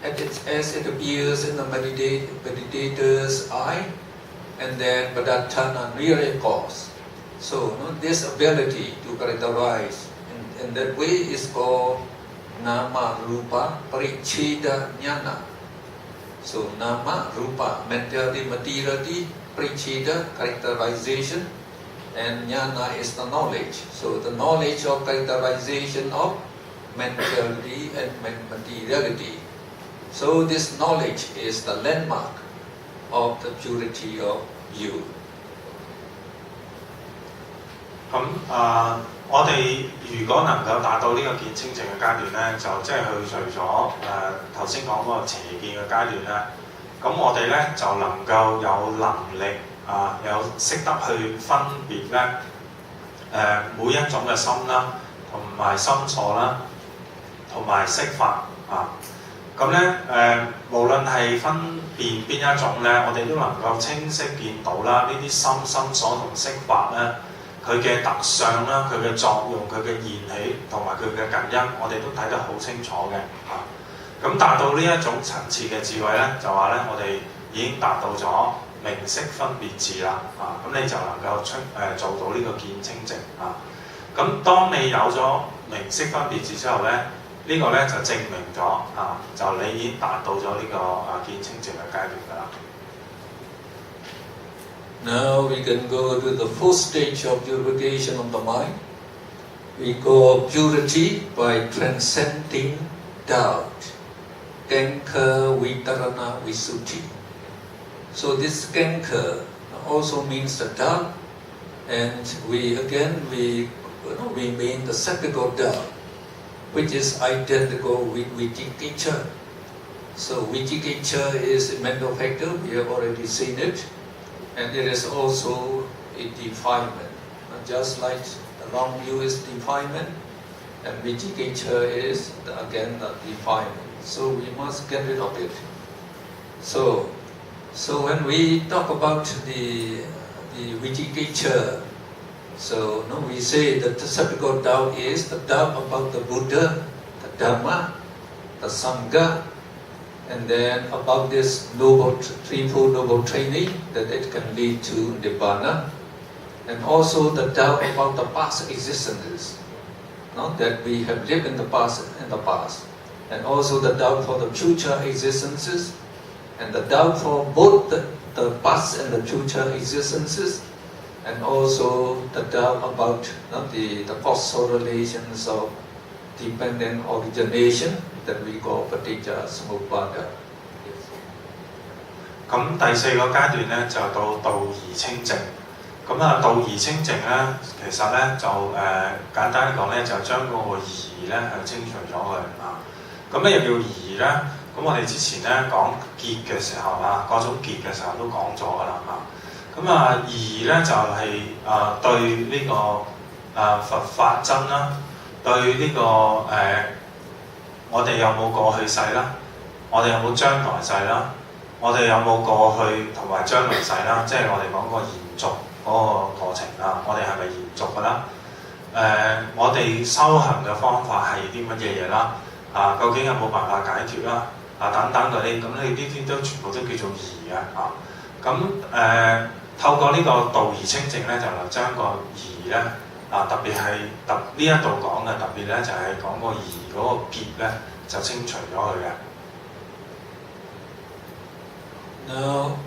as it appears in the meditator's eye, and then padattana, real cause. So this ability to characterize in that way is called nama rupa paricheda jnana. So nama rupa, mentality, materiality, paricheda, characterization, and jnana is the knowledge. So the knowledge of characterization of mentality and materiality. So this knowledge is the landmark of the purity of you. 咁我哋如果能夠達到呢個見清淨嘅階段呢，就即係去除咗頭先講嗰個邪見嘅階段呢，咁我哋呢就能夠有能力有識得去分別呢每一種嘅心啦，同埋心所啦，同埋色法咁呢無論係分辨邊一種呢，我哋都能夠清晰見到啦，呢啲心所同色法呢，佢嘅特相啦，佢嘅作用，佢嘅現起同埋佢嘅近因，我哋都睇得好清楚嘅咁達到呢一種層次嘅智慧呢，就話呢，我哋已經達到咗明晰分別智啦，咁你就能夠做到呢個見清淨咁當你有咗明晰分別智之後咧，呢個咧就證明咗就你已經達到咗呢個見清淨嘅階段㗎啦。Now we can go to the fourth stage of purification of the mind. We call purity by transcending doubt. Ganka Vitarana Visuddhi. So this ganka also means the doubt, and we mean the cyclical doubt, which is identical with vicikiccha. So vicikiccha is a mental factor, we have already seen it, and it is also a defilement. Just like the long view is defilement, and vicikiccha is again the defilement. So we must get rid of it. So when we talk about the vicikiccha, so we say that the typical doubt is the doubt about the Buddha, the Dhamma, the Sangha, and then about this threefold noble training, that it can lead to Nibbana, and also the doubt about the past existences, that we have lived in the past, and also the doubt for the future existences, and the doubt for both the past and the future existences, and also the doubt about the causal relations of dependent origination that we call paticca samuppada. 咁第四個階段咧就到道義清淨。咁道義清淨咧，其實咧就簡單講咧，就將嗰個疑咧係清除咗佢咁咩又叫疑咧？咁我哋之前咧講結嘅時候各種結嘅時候都講咗㗎啦疑咧就係對呢個佛法真啦，對呢個我哋有冇過去世啦，我哋有冇將來世啦，我哋有冇過去同埋將來世啦，即係我哋講個延續嗰個過程我哋係咪延續㗎啦？我哋修行嘅方法係啲乜嘢嘢啦？究竟有冇辦法解決啦？等等嗰啲，咁你呢啲都全部都叫做疑透過呢個道義清淨咧，就能將個疑咧特別係呢一度講嘅特別咧，就係講個疑嗰個結咧，就清除咗佢嘅。Now,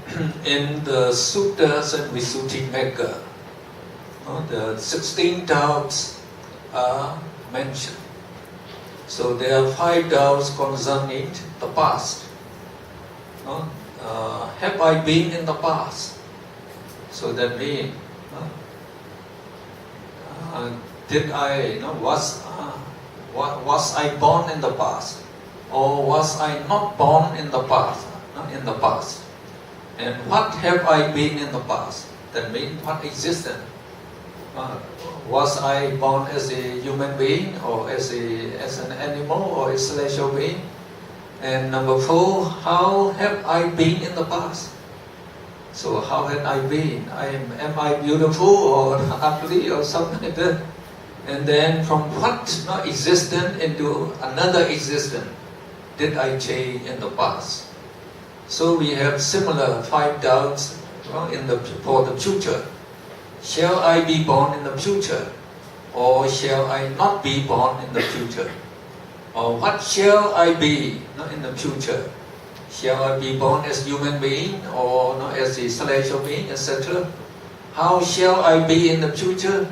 in the suttas and Visuddhimagga, the 16 doubts are mentioned. So there are 5 doubts concerning the past. Have I been in the past? So that means, did I, was I born in the past, or was I not born in the past? In the past, and what have I been in the past? That means what existed. Was I born as a human being, or as an animal, or a celestial being? And number 4, how have I been in the past? So how had I been? Am I beautiful or ugly or something like that? And then from what existence into another existence did I change in the past? So we have similar 5 doubts for the future. Shall I be born in the future? Or shall I not be born in the future? Or what shall I be in the future? Shall I be born as human being or as a celestial being, etc.? How shall I be in the future?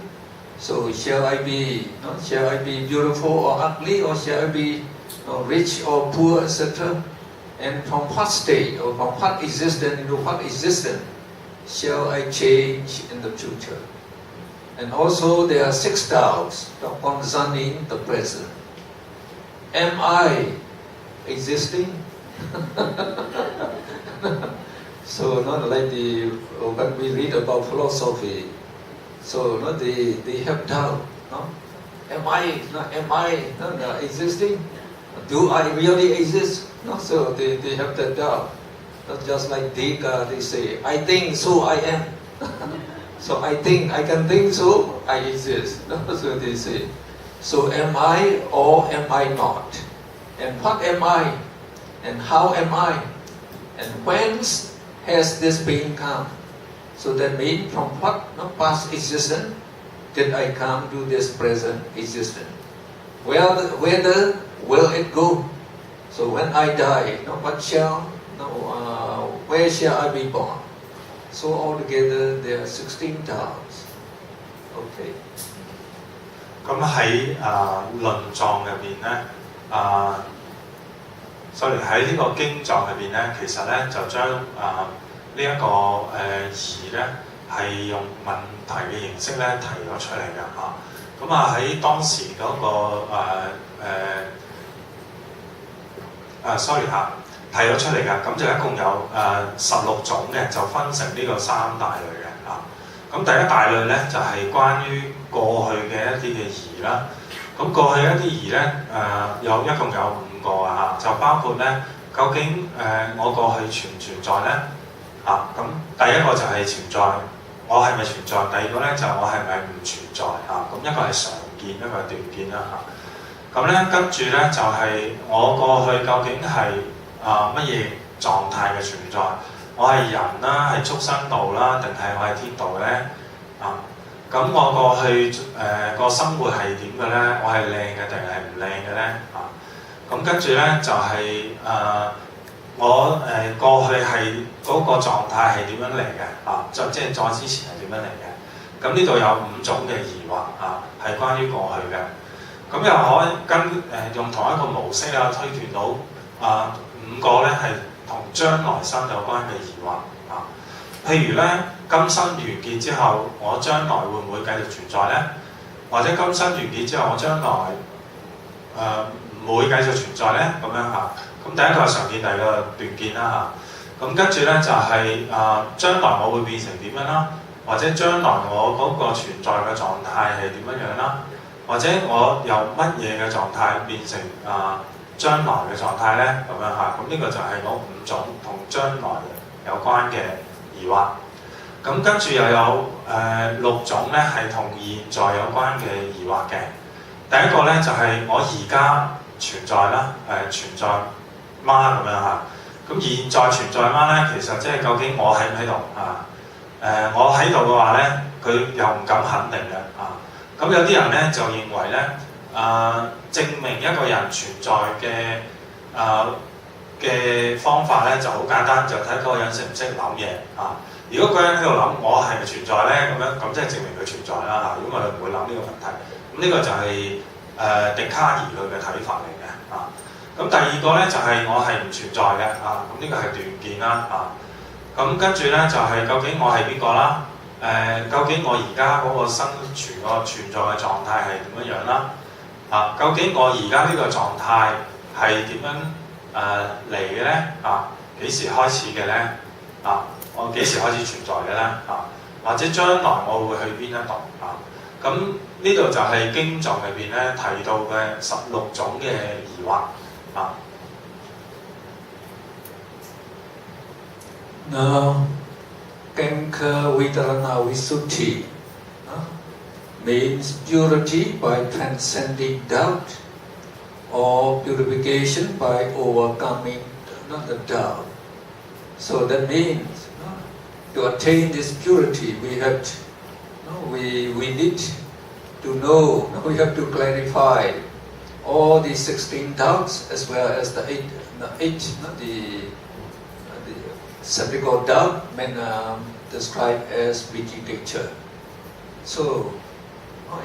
So shall I be beautiful or ugly, or shall I be rich or poor, etc.? And from what state or from what existence into what existence shall I change in the future? And also there are 6 doubts concerning the present. Am I existing? So like when we read about philosophy, so they have doubt. Am I existing? Do I really exist? So they have that doubt. Not just like Dika, they say, I think, so I am. So I think, I can think, so I exist. So they say. So am I or am I not? And what am I? And how am I? And whence has this being come. So that means from what past existence did I come to this present existence? Whether will it go? So when I die, where shall I be born? So altogether there are 16 times. Okay. 咁喺論狀入邊咧，sorry 喺呢個經狀入邊咧，其實咧就將呢一個疑咧係用問題嘅形式咧提咗出嚟嘅嚇。咁喺當時嗰個sorry 提咗出嚟㗎，咁就一共有16種嘅，就分成呢個3大類嘅嚇。咁第一大類咧就係關於過去嘅一啲嘅疑啦。咁過去一啲疑咧一共有5個啊嚇，就包括咧究竟我過去存唔存在咧嚇？咁第一個就係存在，我係咪存在？第二個咧就我係咪唔存在嚇？咁一個係常見，一個係斷見啦嚇。咁咧跟住咧就係我過去究竟係乜嘢狀態嘅存在？我係人啦，係畜生道啦，定係我係天道咧？咁我過去個生活係點嘅咧？我係靚嘅定係唔靚嘅咧？咁跟住咧就係我過去係嗰個狀態係點樣嚟嘅？即係再之前係點樣嚟嘅？咁呢度有5種嘅疑惑係關於過去嘅。咁又可以用同一個模式啦，推斷到5個咧係同將來生有關嘅疑惑譬如咧，今生完結之後，我將來會唔會繼續存在咧？或者今生完結之後，我將來唔會繼續存在咧？咁樣咁第一個係常見，第二個斷見啦咁跟住咧就係將來我會變成點樣啦？或者將來我嗰個存在嘅狀態係點樣啦？或者我由乜嘢嘅狀態變成將來嘅狀態咧？咁樣咁呢個就係嗰5種同將來有關嘅疑惑。咁跟住又有6種咧係同現在有關嘅疑惑嘅。第一個咧就係我而家存在啦，存在嗎咁樣咁現在存在嗎咧？其實即係究竟我喺唔喺度我喺度嘅話咧，佢又唔敢肯定嘅咁有啲人咧就認為咧證明一個人存在嘅方法咧就好簡單，就睇嗰個人識唔識諗嘢如果嗰個人喺度諗我係咪存在咧咁即係證明佢存在啦如果我哋唔會諗呢個問題，咁呢個就係笛卡爾佢嘅睇法嚟嘅咁第二個咧就係我係唔存在嘅咁呢個係斷見啦咁跟住咧就係究竟我係邊個啦？究竟我而家嗰個生存個存在嘅狀態係點樣啦？究竟我而家呢個狀態係點樣嚟嘅咧？幾時開始嘅咧？我幾時開始存在嘅咧？或者將來我會去邊一度？咁呢度就係經狀入邊咧提到嘅16種嘅疑惑Now, Kanka Vitarana Visuddhi means purity by transcending doubt or purification by overcoming the doubt. So that means to attain this purity we have we need to know, we have to clarify all the 16 doubts as well as the 8 Septical doubt described as viticulture. So,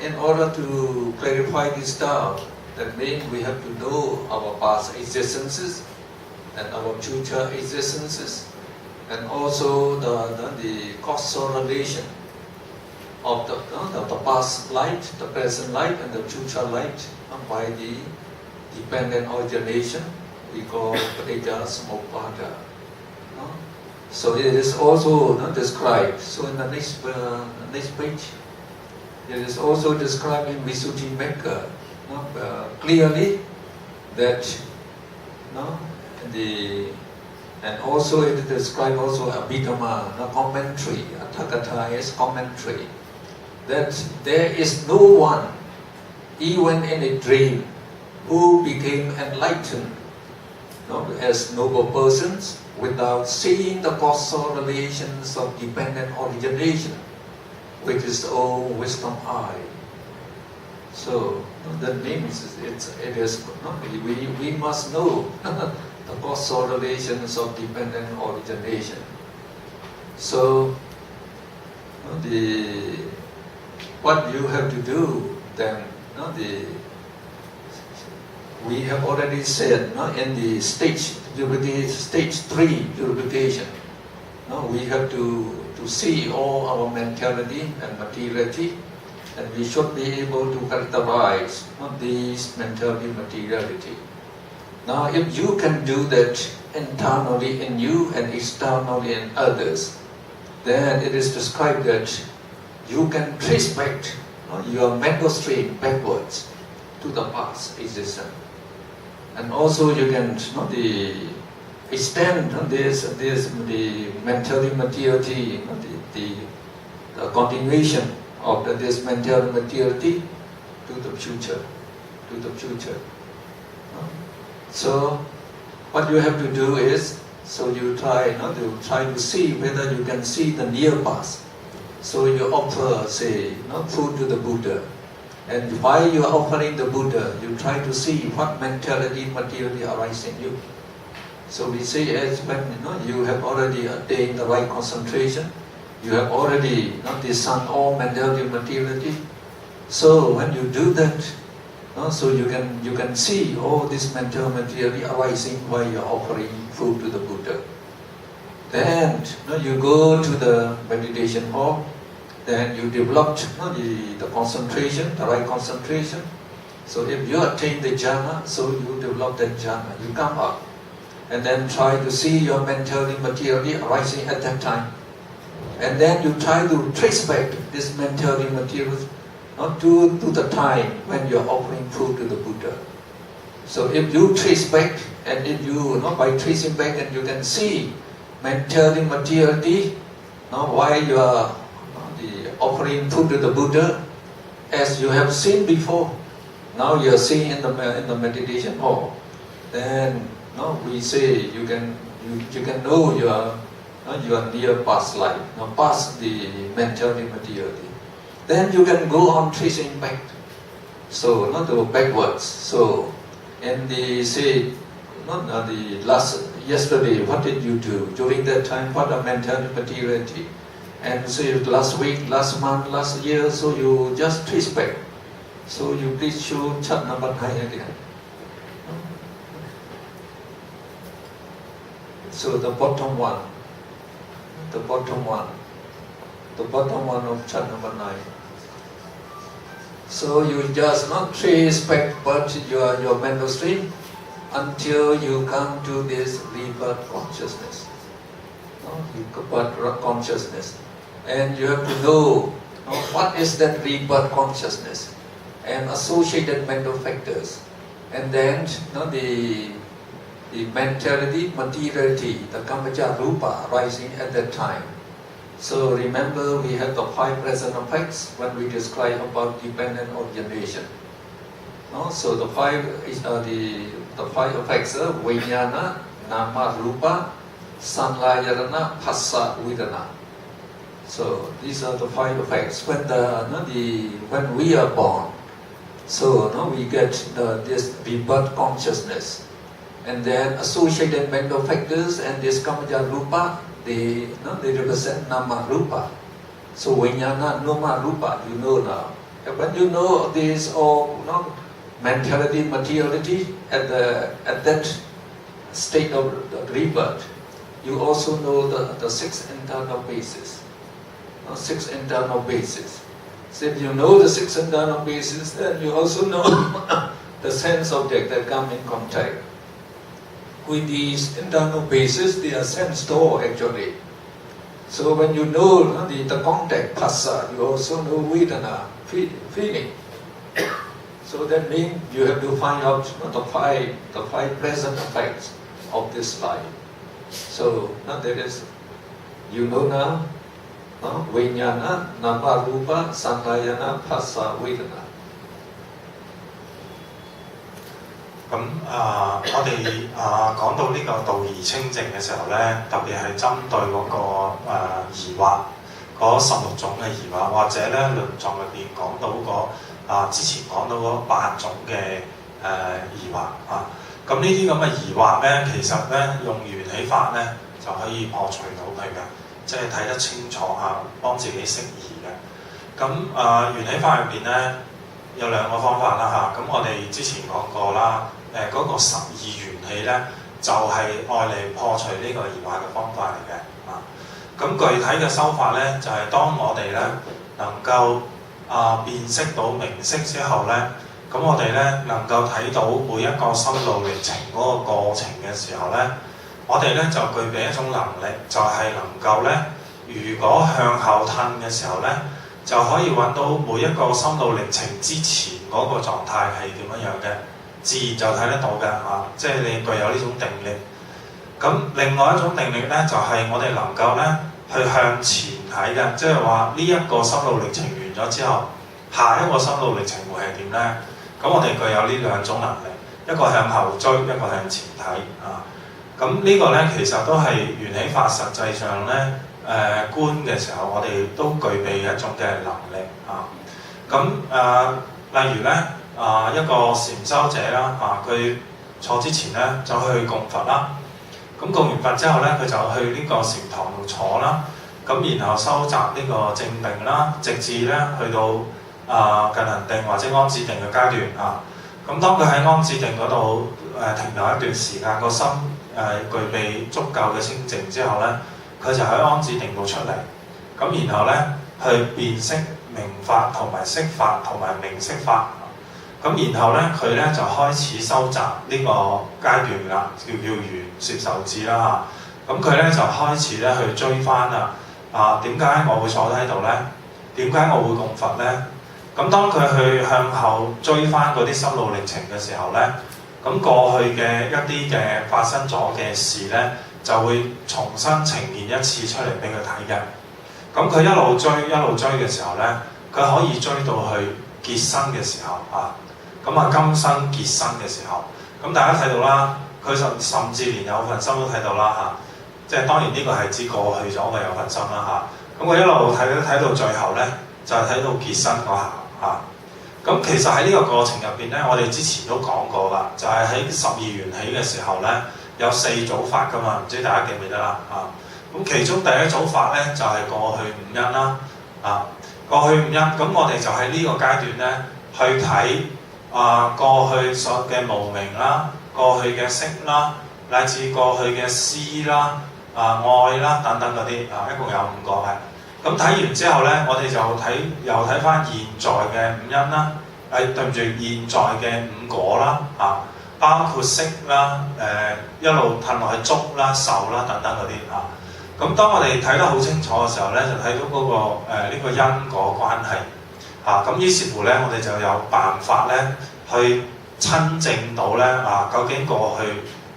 in order to clarify this doubt, that means we have to know our past existences and our future existences, and also the causal relation of the past life, the present life, and the future life by the dependent origination we call Paticca Samuppada. So it is also described. So in the next page, it is also described in Visuddhimagga clearly that and also it is described also Abhidhamma commentary, Athakatha's commentary, that there is no one, even in a dream, who became enlightened as noble persons without seeing the causal relations of dependent origination, which is the old wisdom eye. So that means it is we must know the causal relations of dependent origination. So what you have to do then, we have already said in the stage 3 purification, we have to see all our mentality and materiality, and we should be able to characterize these mentality and materiality. Now, if you can do that internally in you and externally in others, then it is described that you can trace back your mental stream backwards to the past existence. And also you can extend the mentality materiality, the continuation of this mental materiality to the future. So what you have to do is, so you try to see whether you can see the near past. So you offer, say, food to the Buddha. And while you are offering the Buddha, you try to see what mentality, materiality arises in you. So we say, as when you have already attained the right concentration, you have already discerned all mentality, materiality. So when you do that, so you can see all this mental materiality arising while you are offering food to the Buddha. Then you go to the meditation hall. Then you developed the concentration, the right concentration. So if you attain the jhana, so you develop that jhana. You come up and then try to see your mentality, materiality arising at that time. And then you try to trace back this mentality, materiality to the time when you are offering food to the Buddha. So if you trace back, and if you by tracing back, and you can see mentality, materiality while you are offering food to the Buddha, as you have seen before. Now you are seeing in the meditation hall. Then we say you can know your near past life, past the mentality, materiality. Then you can go on tracing back. So not go backwards. So in the yesterday, what did you do during that time? What are mentality, materiality? And say last week, last month, last year, so you just trace back. So you please show chart number 9 again. So the bottom one of chart number 9. So you just not trace back but your mental stream until you come to this rebirth consciousness. Rebirth consciousness. And you have to know what is that rebirth consciousness and associated mental factors. And then the mentality, materiality, the kamaja rupa rising at that time. So remember, we have the 5 present effects when we describe about dependent origination. So the 5 is the 5 effects: vijnana, nama, rupa, sanlayana, phassa, vedana. So these are the 5 effects. When we are born, so we get this rebirth consciousness, and then associated mental factors and this kamaja rupa, they represent nama rupa. So vijnana, nama rupa, you know now. And when you know this all mentality, materiality at that state of rebirth, you also know the 6 internal bases. 6 internal bases. So if you know the 6 internal bases, then you also know the sense object that come in contact with these internal bases. They are sense door actually. So when you know the contact, phassa, you also know vedana, feeling. So that means you have to find out the five present effects of this life. So that is, you know now, vijnana, nama, rupa, sanlayana, phassa, vedana. 咁我哋講到呢個道義清淨嘅時候咧，特別係針對嗰個疑惑，嗰16種嘅疑惑，或者咧論藏入邊講到之前講到嗰8種嘅疑惑啊。咁呢啲咁嘅疑惑咧，其實咧用緣起法咧就可以破除到佢嘅，即係睇得清楚幫自己釋疑嘅。咁緣起法入邊咧有2個方法啦咁我哋之前講過啦，嗰個12緣起咧就係愛嚟破除呢個疑惑嘅方法嚟嘅咁具體嘅修法咧，就係當我哋咧能夠辨識到明晰之後咧，咁我哋咧能夠睇到每一個心路歷程嗰個過程嘅時候咧，我哋咧就具備一種能力，就係能夠咧，如果向後褪嘅時候咧，就可以揾到每一個心路歷程之前嗰個狀態係點樣嘅，自然就睇得到嘅即係你具有呢種定力。咁另外一種定力咧，就係我哋能夠咧去向前睇嘅，即係話呢一個心路歷程完咗之後，下一個心路歷程會係點咧？咁我哋具有呢2種能力，一個向後追，一個向前睇咁呢個咧其實都係緣起法實際上咧觀嘅時候，我哋都具備一種嘅能力例如咧一個禪修者啦佢坐之前咧就去供佛啦。咁供完佛之後咧，佢就去呢個禪堂度坐啦。咁然後收集呢個正定啦，直至咧去到近行定或者安止定嘅階段咁當佢喺安止定嗰度停留一段時間，個心具備足夠嘅清淨之後咧，佢就喺安止定度出嚟。咁然後咧去辨識明法同埋識法同埋明識法。咁然後咧，佢咧就開始收集呢個階段啦，叫緣攝受智啦咁佢咧就開始咧去追翻點解我會坐喺度咧？點解我會供佛咧？咁當佢去向後追翻嗰啲心路歷程嘅時候咧，咁過去嘅一啲嘅發生咗嘅事咧，就會重新呈現一次出嚟俾佢睇嘅。咁佢一路追嘅時候咧，佢可以追到去結生嘅時候今生結生嘅時候，咁大家睇到啦，佢甚至連有份心都睇到啦即係當然呢個係指過去咗嘅有份心啦咁佢一路睇到最後咧，就係睇到結生嗰下咁其實喺呢個過程入邊咧，我哋之前都講過啦，就係喺12緣起嘅時候咧，有4組法噶嘛，唔知大家記唔記得啦咁其中第一組法咧就係過去五因啦過去五因，咁我哋就喺呢個階段咧去睇過去所嘅無明啦，過去嘅色啦，乃至過去嘅思啦、愛啦等等嗰啲一共有5個嘅。咁睇完之後咧，我哋就又睇翻現在嘅五因啦，對唔住，現在嘅5果啦包括色啦、一路褪落去觸啦、受啦等等嗰啲咁當我哋睇得好清楚嘅時候咧，就睇到嗰個呢個因果關係咁於是乎咧，我哋就有辦法咧去親證到咧究竟過去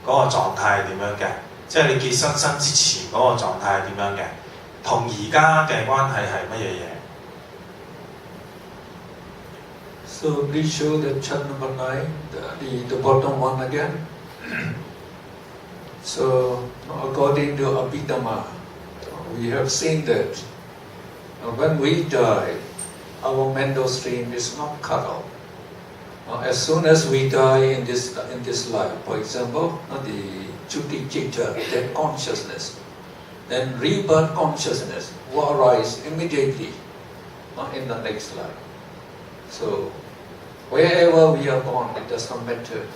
嗰個狀態係點樣嘅，即係你結生之前嗰個狀態係點樣嘅，同而家嘅關係係乜嘢嘢 So please show the chart number 9, the bottom one again. So according to Abhidhamma, we have seen that when we die, our mental stream is not cut off. As soon as we die in this life, for example, the Chuti Chitta, that consciousness, then rebirth consciousness will arise immediately in the next life. So wherever we are born, it does not matter.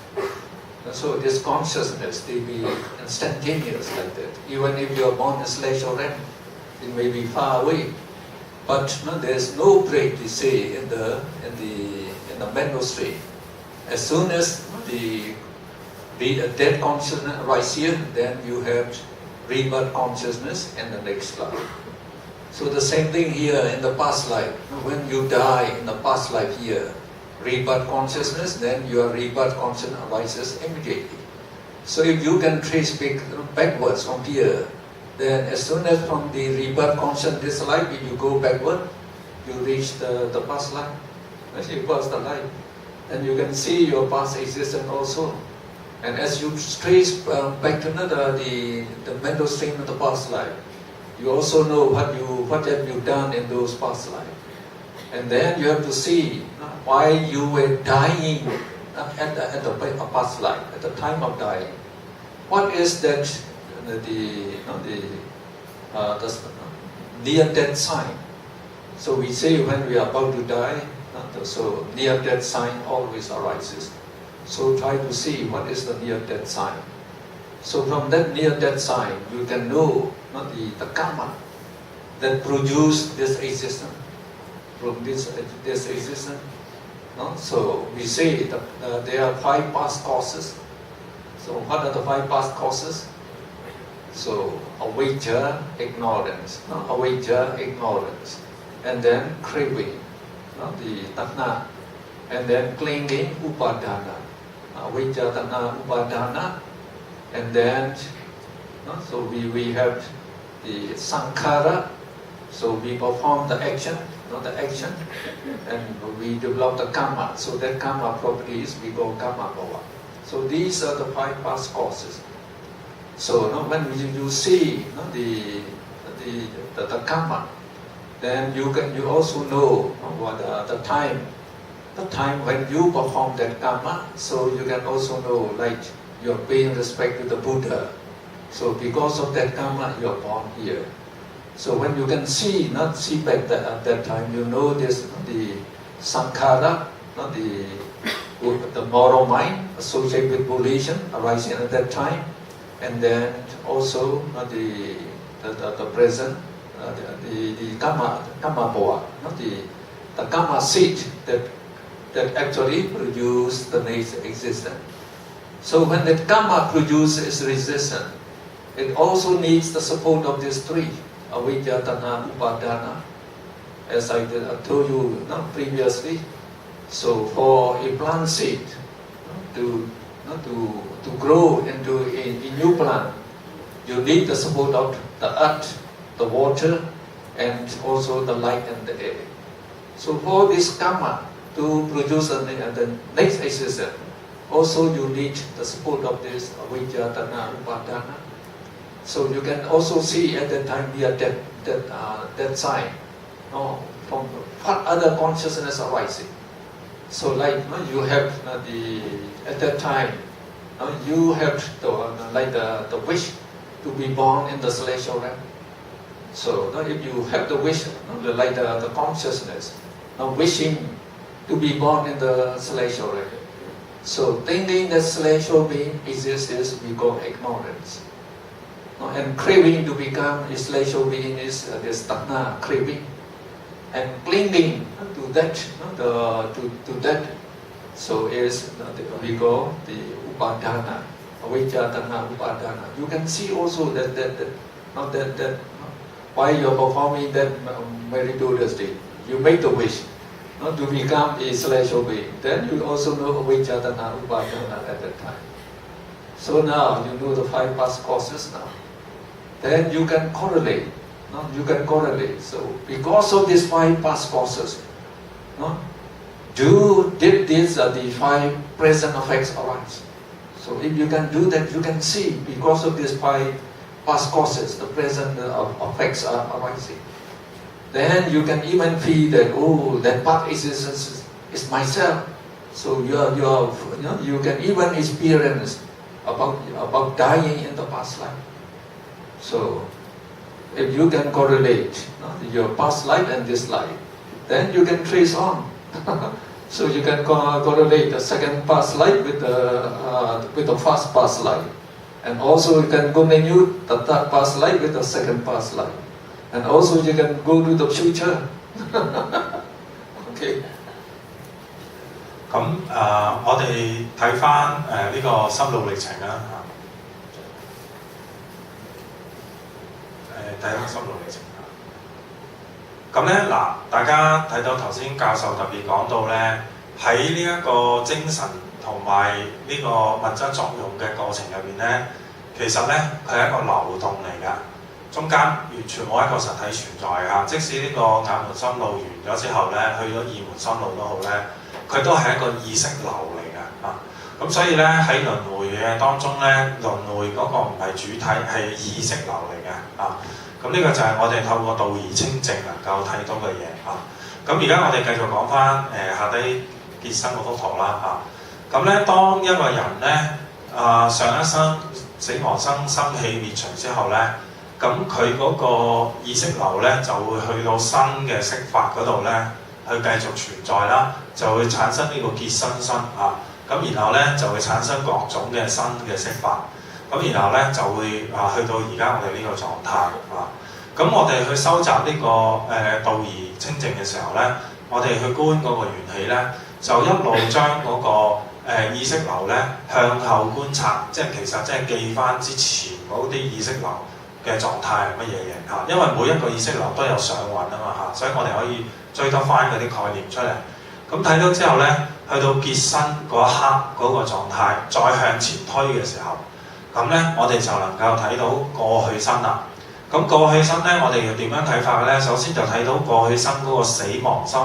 So this consciousness, they be instantaneous like that. Even if you are born in slash or REM, it may be far away. But there is no break, they say, in the mental stream. As soon as the dead consciousness arises here, then you have rebirth consciousness in the next life. So the same thing here in the past life. When you die in the past life here, rebirth consciousness, then your rebirth consciousness arises immediately. So if you can trace backwards from here, then as soon as from the rebirth consciousness this life, if you go backward, you reach the past life. As you pass the life, and you can see your past existence also. And as you trace back to the mental stream of the past life, you also know what have you done in those past lives. And then you have to see why you were dying at the past life, at the time of dying. What is that the near-death sign? So we say when we are about to die, so near-death sign always arises. So try to see what is the near-death sign. So from that near-death sign, you can know the karma that produced this existence. From this existence. So we say that there are 5 past causes. So what are the 5 past causes? So avijja, ignorance. Avijja, ignorance. And then craving, the tanha. And then clinging, upadana. Avijja, tanha, upadana. And then, so we have the sankhara. So we perform the action, and we develop the karma. So that karma properties we call karma bhava. So these are the 5 past causes. So when you see the karma, then you also know what the time when you perform that karma. So you can also know, like you are paying respect to the Buddha. So because of that karma, you are born here. So when you can see back at that time, you know this the sankhara, the moral mind associated with volition arising at that time, and then also the present, the karma bhava, the karma seed that actually produce the next existence. So when that karma produces resistance, it also needs the support of these 3. Avijja, tanha, upadana, as I told you previously. So for a plant seed to grow into a new plant, you need the support of the earth, the water, and also the light and the air. So for this karma to produce the next existence, also you need the support of this avijja, tanha, upadana. So you can also see at that time that sign, from what other consciousness arising. So like you have at that time, you have the wish to be born in the celestial realm. So if you have the wish, like the consciousness, wishing to be born in the celestial realm. So thinking that celestial being exists is we call ignorance. And craving to become a celestial being is this tanha, craving, and clinging to that, to that. So is we call the upadana, avijja, tanha, upadana. You can see also that why you are performing that meritorious deed. You make the wish to become a celestial being. Then you also know avijja, tanha, upadana at that time. So now you know the 5 past causes now. Then you can correlate. So because of these 5 past causes, did these the 5 present effects arise? So if you can do that, you can see because of these 5 past causes, the present effects are arising. Then you can even feel that that part is myself. So you can even experience about dying in the past life. So, if you can correlate your past life and this life, then you can trace on. So you can correlate the second past life with the first past life, and also you can continue the third past life with the second past life, and also you can go to the future. Okay. 咁我哋睇翻呢個心路歷程啦嚇。睇下心路歷程啊！咁咧嗱，大家睇到頭先教授特別講到咧，喺呢一個精神同埋呢個物質作用嘅過程入邊咧，其實咧佢係一個流動嚟㗎，中間完全冇一個實體存在㗎。即使呢個眼門心路完咗之後咧，去咗二門心路都好咧，佢都係一個意識流嚟㗎啊！咁所以咧喺輪迴嘅當中咧，輪迴嗰個唔係主體，係意識流嚟嘅啊。咁呢個就係我哋透過道而清淨能夠睇到嘅嘢啊。咁而家我哋繼續講翻下低結生嗰幅圖啦嚇。咁咧當一個人咧上一生死亡生生起滅除之後咧，咁佢嗰個意識流咧就會去到新嘅色法嗰度咧，去繼續存在啦，就會產生呢個結生身啊。咁然後咧就會產生各種嘅新嘅色法，咁然後咧就會去到而家我哋呢個狀態啊。咁我哋去收集呢個道而清淨嘅時候咧，我哋去觀嗰個緣起咧，就一路將嗰個意識流咧向後觀察，即係其實即係記翻之前嗰啲意識流嘅狀態係乜嘢嘢嚇。因為每一個意識流都有上運啊嘛嚇，所以我哋可以追得翻嗰啲概念出嚟。咁睇到之後咧，去到結身嗰一刻嗰個狀態，再向前推嘅時候，咁咧我哋就能夠睇到過去身啦。咁過去身咧，我哋要點樣睇法嘅咧？首先就睇到過去身嗰個死亡心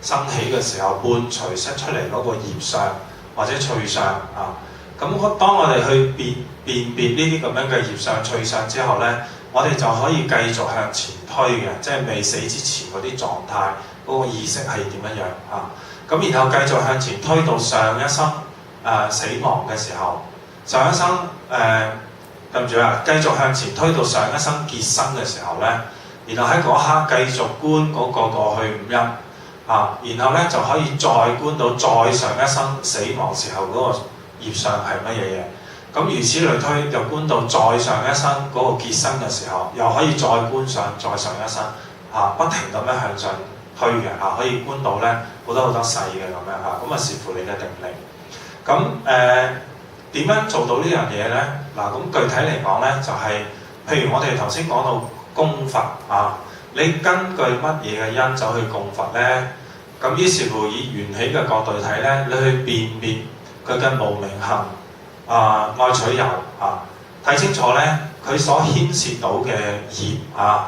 生起嘅時候，伴隨出嚟嗰個業相或者趣相啊。咁當我哋去辨別呢啲咁樣嘅業相趣相之後咧，我哋就可以繼續向前推嘅，即係未死之前嗰啲狀態，嗰個意識係點樣樣啊？咁然後繼續向前推到上一生死亡嘅時候，上一生對唔住啊，繼續向前推到上一生結生嘅時候咧，然後喺嗰刻繼續觀嗰個過去五陰啊，然後咧就可以再觀到再上一生死亡時候嗰個業相係乜嘢嘢。咁如此類推，就觀到再上一生嗰個結生嘅時候，又可以再觀上再上一生啊，不停咁樣向上推嘅啊，可以觀到咧好多細嘅咁樣嚇，咁視乎你嘅定力。咁點樣做到呢樣嘢咧？嗱，咁具體嚟講咧，就係譬如我哋頭先講到供佛啊，你根據乜嘢嘅因走去供佛咧？咁於是乎以緣起嘅角度睇咧，你去辨別佢嘅無明行愛取有啊，睇清楚咧佢所牽涉到嘅業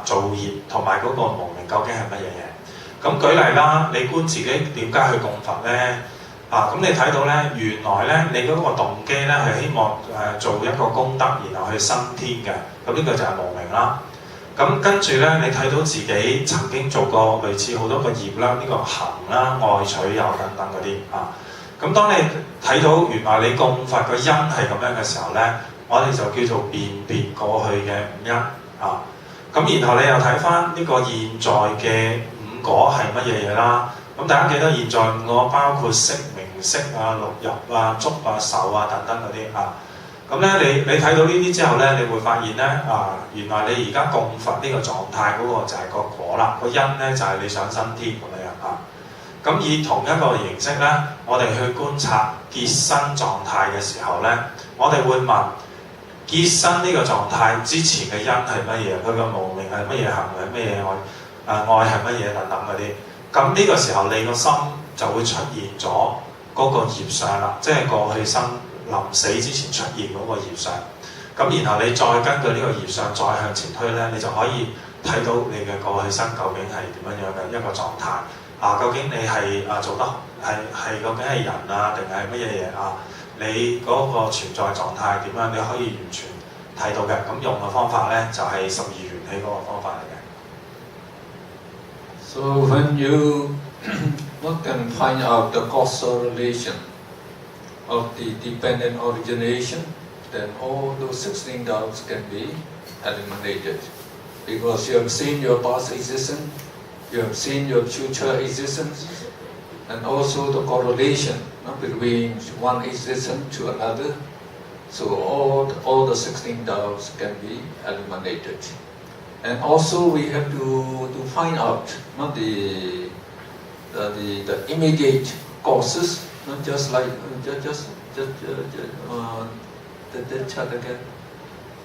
造業同埋嗰個無明究竟係乜嘢嘢？咁舉例啦，你觀自己點解去供佛咧？咁你睇到咧，原來咧你嗰個動機咧係希望做一個功德，然後去升天嘅。咁呢個就係無明啦。咁跟住咧，你睇到自己曾經做過類似好多個業啦，呢個行啦、愛取有等等嗰啲啊。咁當你睇到原來你供佛個因係咁樣嘅時候咧，我哋就叫做辨別過去嘅五因啊。咁然後你又睇翻呢個現在嘅五果係乜嘢嘢啦？咁大家記得現在五果包括色、名色六入觸受等等嗰啲啊。咁咧你睇到呢啲之後咧，你會發現咧原來你而家供佛呢個狀態嗰個就係個果啦，個因咧就係你想升天咁樣啊。咁以同一個形式咧，我哋去觀察結身狀態嘅時候咧，我哋會問結身呢個狀態之前嘅因係乜嘢？佢個無明係乜嘢行為？乜嘢愛係乜嘢等等嗰啲。咁呢個時候你個心就會出現咗嗰個業相啦，即係過去生臨死之前出現嗰個業相。咁然後你再根據呢個業相再向前推咧，你就可以睇到你嘅過去生究竟係點樣樣嘅一個狀態。究竟你係做得係究竟係人定係乜嘢嘢你嗰個存在狀態點樣？你可以完全睇到嘅。咁用嘅方法咧就係12緣起嗰個方法嚟嘅。So when you can find out the causal relation of the dependent origination, then all those 16 doubts can be eliminated. Because you have seen your past existence, you have seen your future existence, and also the correlation between one existence to another. So all the 16 doubts can be eliminated. And also we have to find out the immediate causes, not just like the chat again.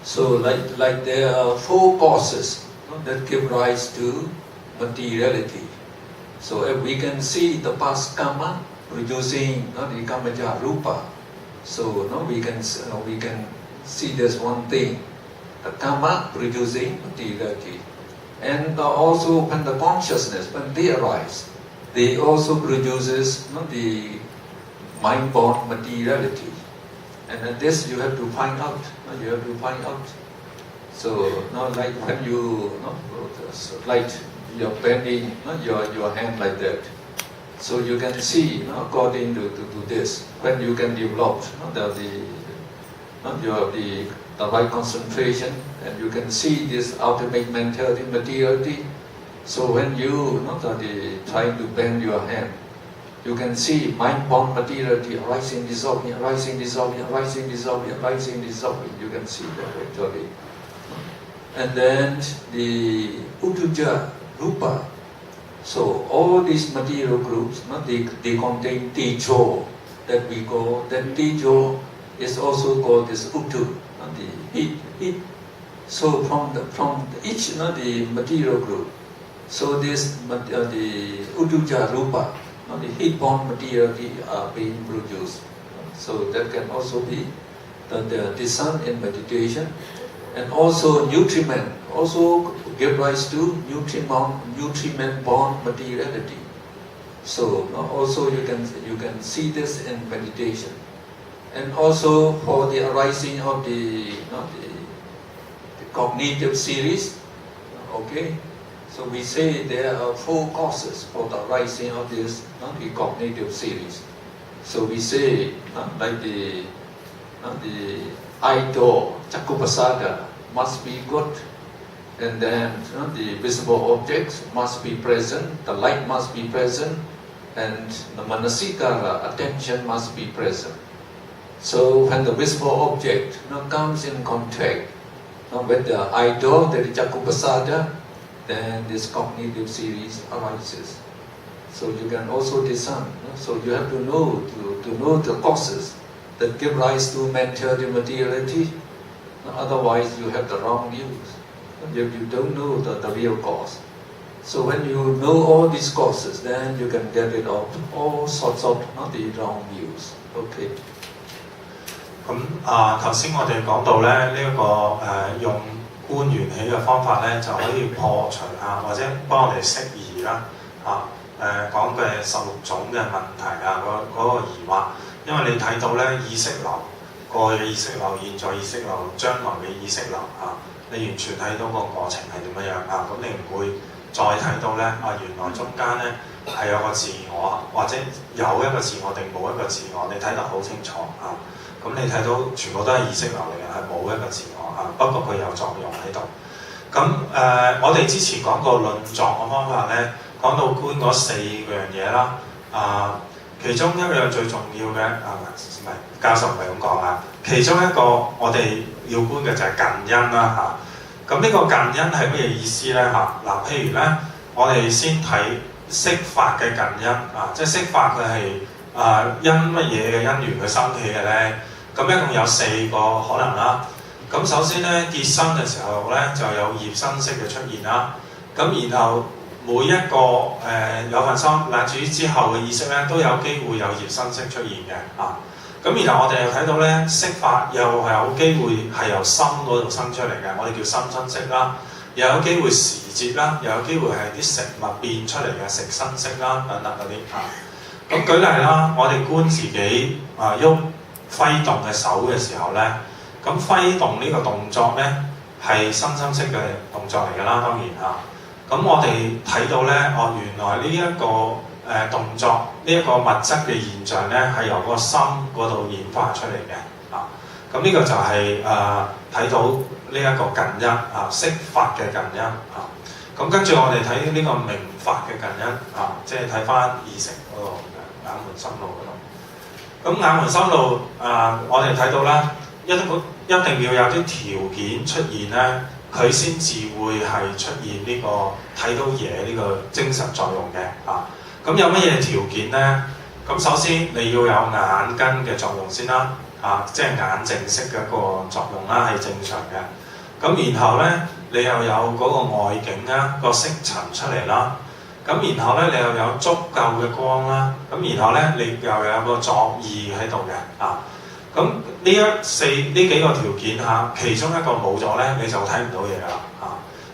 So like there are 4 causes that give rise to materiality. So if we can see the past karma producing the kamaja rupa, so we can see this one thing. The karma producing materiality. And also when the consciousness, when they arise, they also produces the mind-born materiality. And then this you have to find out. You have to find out. So now, like when you like you're bending your hand like that, so you can see according to this when you can develop the right concentration, and you can see this ultimate mentality, materiality. So when you trying to bend your hand, you can see mind-born materiality arising, dissolving, arising, dissolving, arising, dissolving, arising, dissolving. You can see that actually. And then the Utuja, Rupa. So all these material groups, they contain Tijo, that we call. Then Tijo is also called this Utu, the heat. So from each the material group. So this the Utuja Rupa, the heat-born materiality are being produced. So that can also be the sun in meditation. And also nutriment also give rise to nutriment-born materiality. So also you can see this in meditation. And also for the arising of the cognitive series, okay. So we say there are 4 causes for the arising of this the cognitive series. So we say like the idol, Chakupasada must be good, and then the visible objects must be present, the light must be present, and the manasikara, attention must be present. So when the visible object comes in contact with the idol, the Chakupasada, then this cognitive series arises. So you can also discern. So you have to know the causes that give rise to mentality, materiality. Otherwise, you have the wrong views. You don't know the real cause. So when you know all these causes, then you can get rid of all sorts of the wrong views. Okay. 咁頭先我哋講到咧用觀緣起嘅方法咧，就可以破除或者幫我哋釋疑啦講嘅16種嘅問題嗰個疑惑，因為你睇到咧意識流、過去嘅意識流、現在意識流、將來嘅意識流你完全睇到個過程係點樣咁你唔會再睇到咧原來中間咧係有個自我，或者有一個自我定冇一個自我，你睇得好清楚咁你睇到全部都係意識流嚟嘅，係冇一個自我不過佢有作用喺度。咁我哋之前講過論作嘅方法咧，講到觀嗰4樣嘢啦其中一樣最重要嘅唔係教授唔係咁講其中一個我哋要觀嘅就係近因啦咁呢個近因係乜嘢意思咧譬如咧我哋先睇色法嘅近因即係色法佢係因乜嘢嘅因緣佢生起嘅咧？咁一共有4個可能啦。咁首先咧結生嘅時候咧就有業生識嘅出現啦。咁然後每一個有份心乃至於之後嘅意識咧都有機會有業生識出現嘅咁然後我哋又睇到咧色法又係有機會係由心嗰度生出嚟嘅，我哋叫心生識啦。又有機會時節啦，又有機會係啲食物變出嚟嘅食生識啦等等嗰啲咁舉例啦，我哋觀自己喐揮動嘅手嘅時候咧，咁揮動呢個動作咧係心生識嘅動作嚟㗎啦，當然咁我哋睇到咧原來呢一個動作呢一個物質嘅現象咧係由個心嗰度演化出嚟嘅咁呢個就係睇到呢一個近因色法嘅近因咁跟住我哋睇呢個明法嘅近因即係睇翻二乘嗰度眼門心路嗰度。咁眼門心路我哋睇到啦，一定要有啲條件出現咧，佢先至會係出現呢個睇到嘢呢個精神作用嘅咁有乜嘢條件咧？咁首先你要有眼根嘅作用先啦即係眼淨識嘅一個作用啦，係正常嘅。咁然後咧，你又有嗰個外境啦，個色塵出嚟啦。咁然後咧，你又有足夠嘅光啦。咁然後咧，你又有個作意喺度嘅咁呢幾個條件其中一個冇咗咧，你就睇唔到嘢啦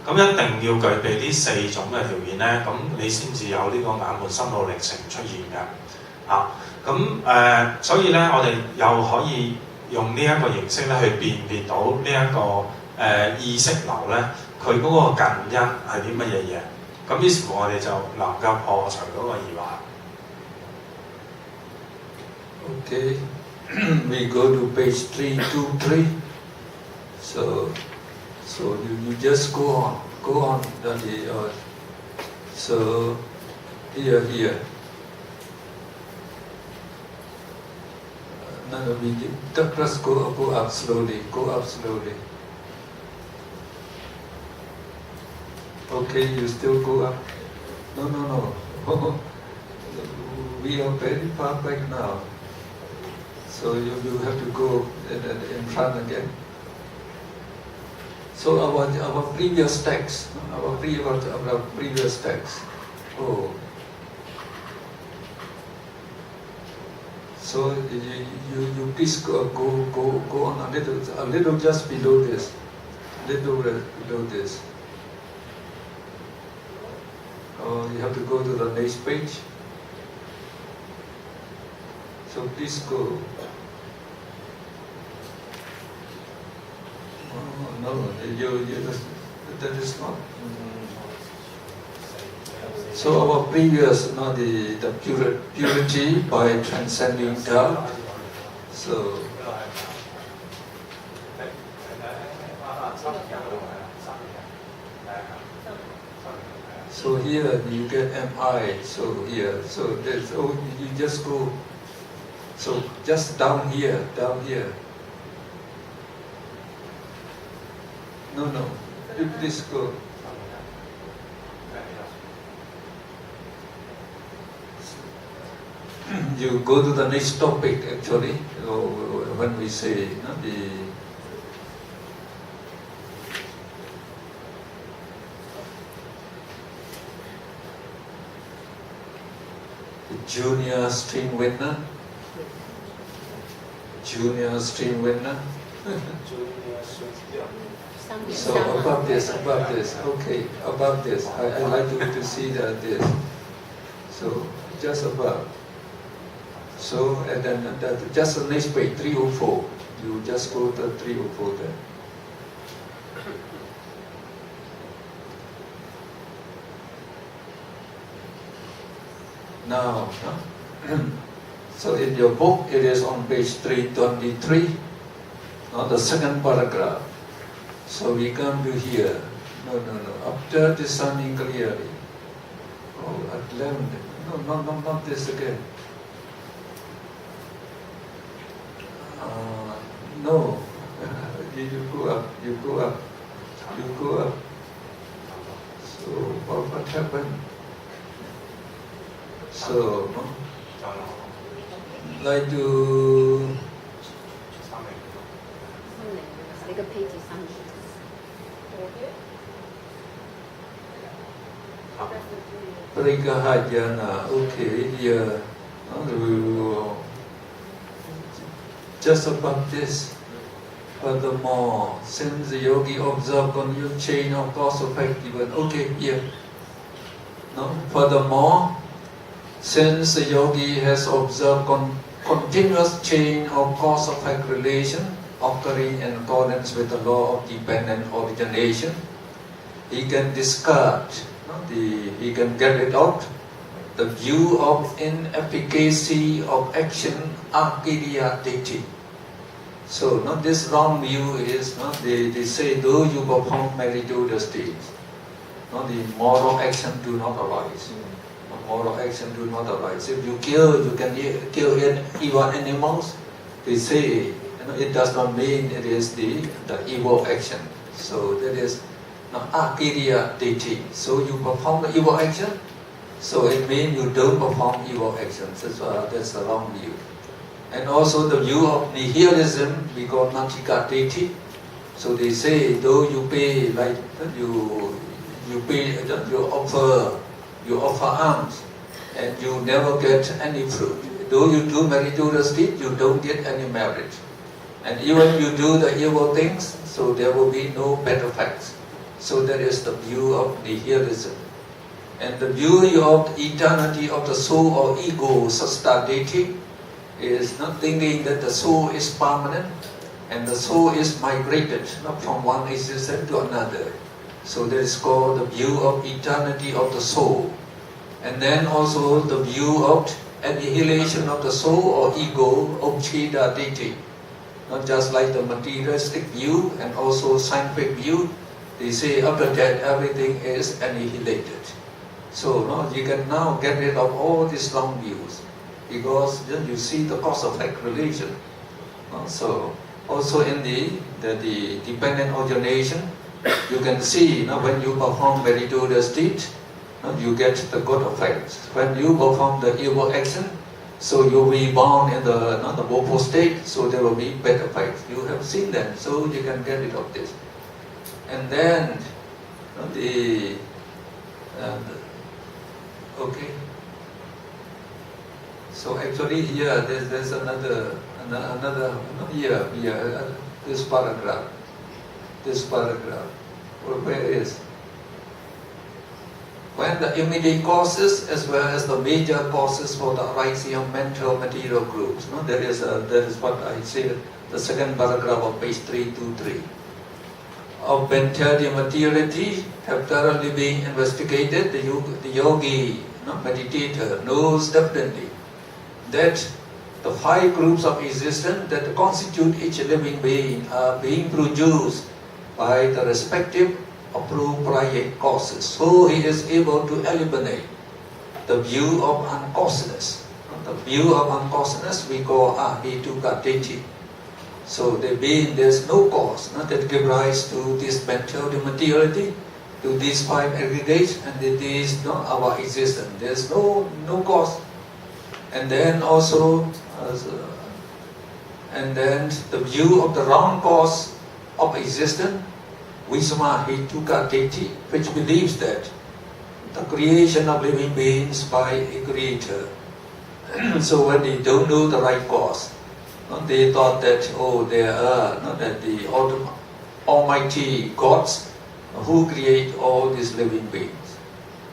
咁一定要具備呢4種嘅條件咧，咁你先至有呢個眼門心路歷程出現嘅所以咧，我哋又可以用呢一個形式咧去辨別到呢、一個意識流咧，佢嗰個近因係啲乜嘢嘢？咁於是乎我哋就能夠破除嗰個疑惑。Okay, we go to page 323. So you just go on. So here. No, we just go up slowly. Okay, you still go up. No. We are very far back now. So you have to go in front again. So our previous text. Oh. So you please go on a little just below this. Below this. Oh, you have to go to the next page. So please go. Oh, no, that is not. So our previous, the purity by transcending God. So here you get MI. So here, so that's you just go. So just down here. No, you please go. You go to the next topic actually, when we say the junior stream winner. So above this, okay, above this. I like to see this. So just above. So and then just the next page, 304. You just go to 304 there. Now, so in your book it is on page 323, the second paragraph. So we come to here. No. After discerning clearly. Oh, at 11. No, not this again. No. You go up. So what happened? So like to. Parikahajana, okay, here. Just above this. Furthermore, since the yogi observed continued chain of cause effect given, okay, here. No? Furthermore, since the yogi has observed continuous chain of cause effect relation occurring in accordance with the law of dependent origination, he can discard, he can get rid of the view of inefficacy of action, akiriya diti. So, this wrong view is, they say, though you perform meritorious deeds, the moral action do not arise. Moral action do not arise. If you can kill evil animals. They say, it does not mean it is the evil action. So that is akiriya diti. So you perform the evil action. So it means you don't perform evil actions. That's the wrong view. And also the view of nihilism, we call natika diti. So they say, though you pay, like you offer alms, and you never get any fruit. Though you do meritorious deeds, you don't get any merit. And even you do the evil things, so there will be no benefits. So that is the view of nihilism. And the view of eternity of the soul or ego, sastaditi, is not thinking that the soul is permanent and the soul is migrated not from one existence to another. So that is called the view of eternity of the soul. And then also the view of annihilation of the soul or ego of Cheda Ditti. Not just like the materialistic view and also scientific view. They say after that everything is annihilated. So you can now get rid of all these wrong views because then you see the cause-effect relation. So also in the dependent origination, you can see when you perform meritorious deed, you get the good effects. When you perform the evil action, so you will be born in the woeful state, so there will be bad effects. You have seen them, so you can get rid of this. And then okay. So actually here there's another here this paragraph. Where is? When the immediate causes as well as the major causes for the arising of mental material groups. That is what I said, the second paragraph of page 323. Of mental materiality have thoroughly been investigated. The yogi, meditator, knows definitely that the 5 groups of existence that constitute each living being are being produced by the respective appropriate causes. So he is able to eliminate the view of uncausedness. The view of uncausedness we call Ahituka Ditti. So there's no cause that give rise to this mental materiality, to these 5 aggregates, and it is not our existence. There's no cause. And then also, and then the view of the wrong cause of existence, Vismahituka Ditti, which believes that the creation of living beings by a creator. So when they don't know the right cause, they thought that there are that the Almighty gods who create all these living beings.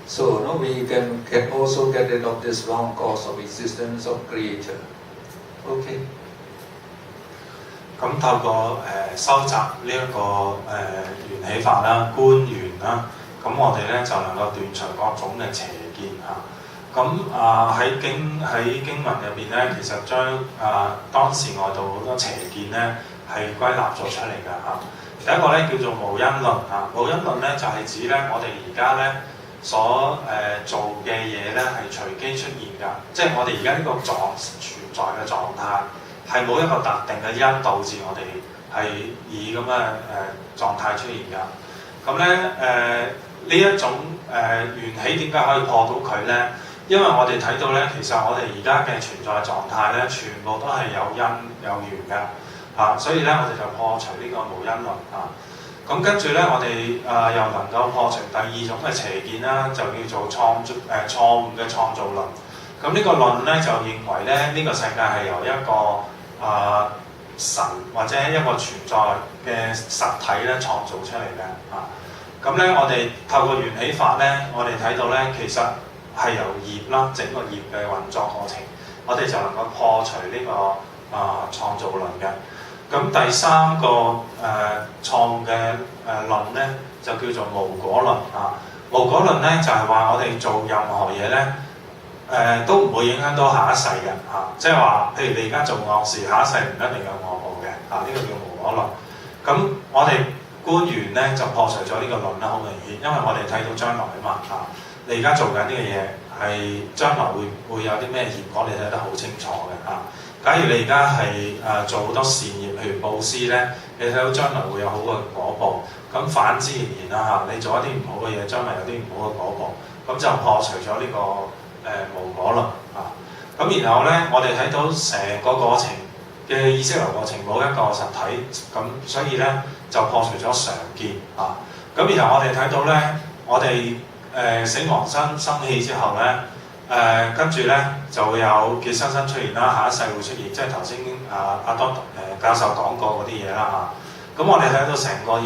So we can also get rid of this wrong cause of existence of creator. Okay. 咁透過收集呢一個緣起法啦、觀緣啦，咁我哋咧就能夠斷除各種嘅邪見嚇。咁喺經文入邊咧，其實將當時外道好多邪見咧係歸納咗出嚟㗎嚇。第一個咧叫做無因論嚇，無因論咧就係指咧我哋而家咧所做嘅嘢咧係隨機出現㗎，即係我哋而家呢個存在嘅狀態。係冇一個特定嘅因導致我哋係以咁嘅狀態出現㗎。咁咧呢一種緣起點解可以破到佢咧？因為我哋睇到咧，其實我哋而家嘅存在狀態咧，全部都係有因有緣㗎嚇，所以咧我哋就破除呢個無因論嚇。咁跟住咧，我哋又能夠破除第二種嘅邪見啦，就叫做錯誤嘅創造論。咁呢個論咧就認為咧，呢個世界係由一個神或者一個存在嘅實體咧創造出嚟嘅嚇。咁咧我哋透過緣起法咧，我哋睇到咧其實係由業啦，整個業嘅運作過程，我哋就能夠破除呢個創造論嘅。咁第三個錯誤嘅論咧就叫做無果論啊。無果論咧就係話我哋做任何嘢咧。都唔會影響到下一世嘅嚇，即係話，譬如你而家做惡事，下一世唔一定有惡報嘅嚇，呢個叫無果論。咁我哋觀緣咧就破除咗呢個論啦，好明顯，因為我哋睇到將來啊嘛嚇，你而家做緊呢個嘢係將來會有啲咩結果，你睇得好清楚嘅嚇。假如你而家係做好多善業，譬如佈施咧，你睇到將來會有好嘅果報。咁反之而言啦嚇，你做一啲唔好嘅嘢，將來有啲唔好嘅果報，咁就破除咗呢個。無果論啊，咁然後咧，我哋睇到成個過程嘅意識流過程冇一個實體，咁所以咧就破除咗常見啊。咁然後我哋睇到咧，我哋死亡生氣之後咧，跟住咧就會有結生出現啦，下一世會出現，即係頭先阿當教授講過嗰啲嘢啦嚇。咁我哋睇到成個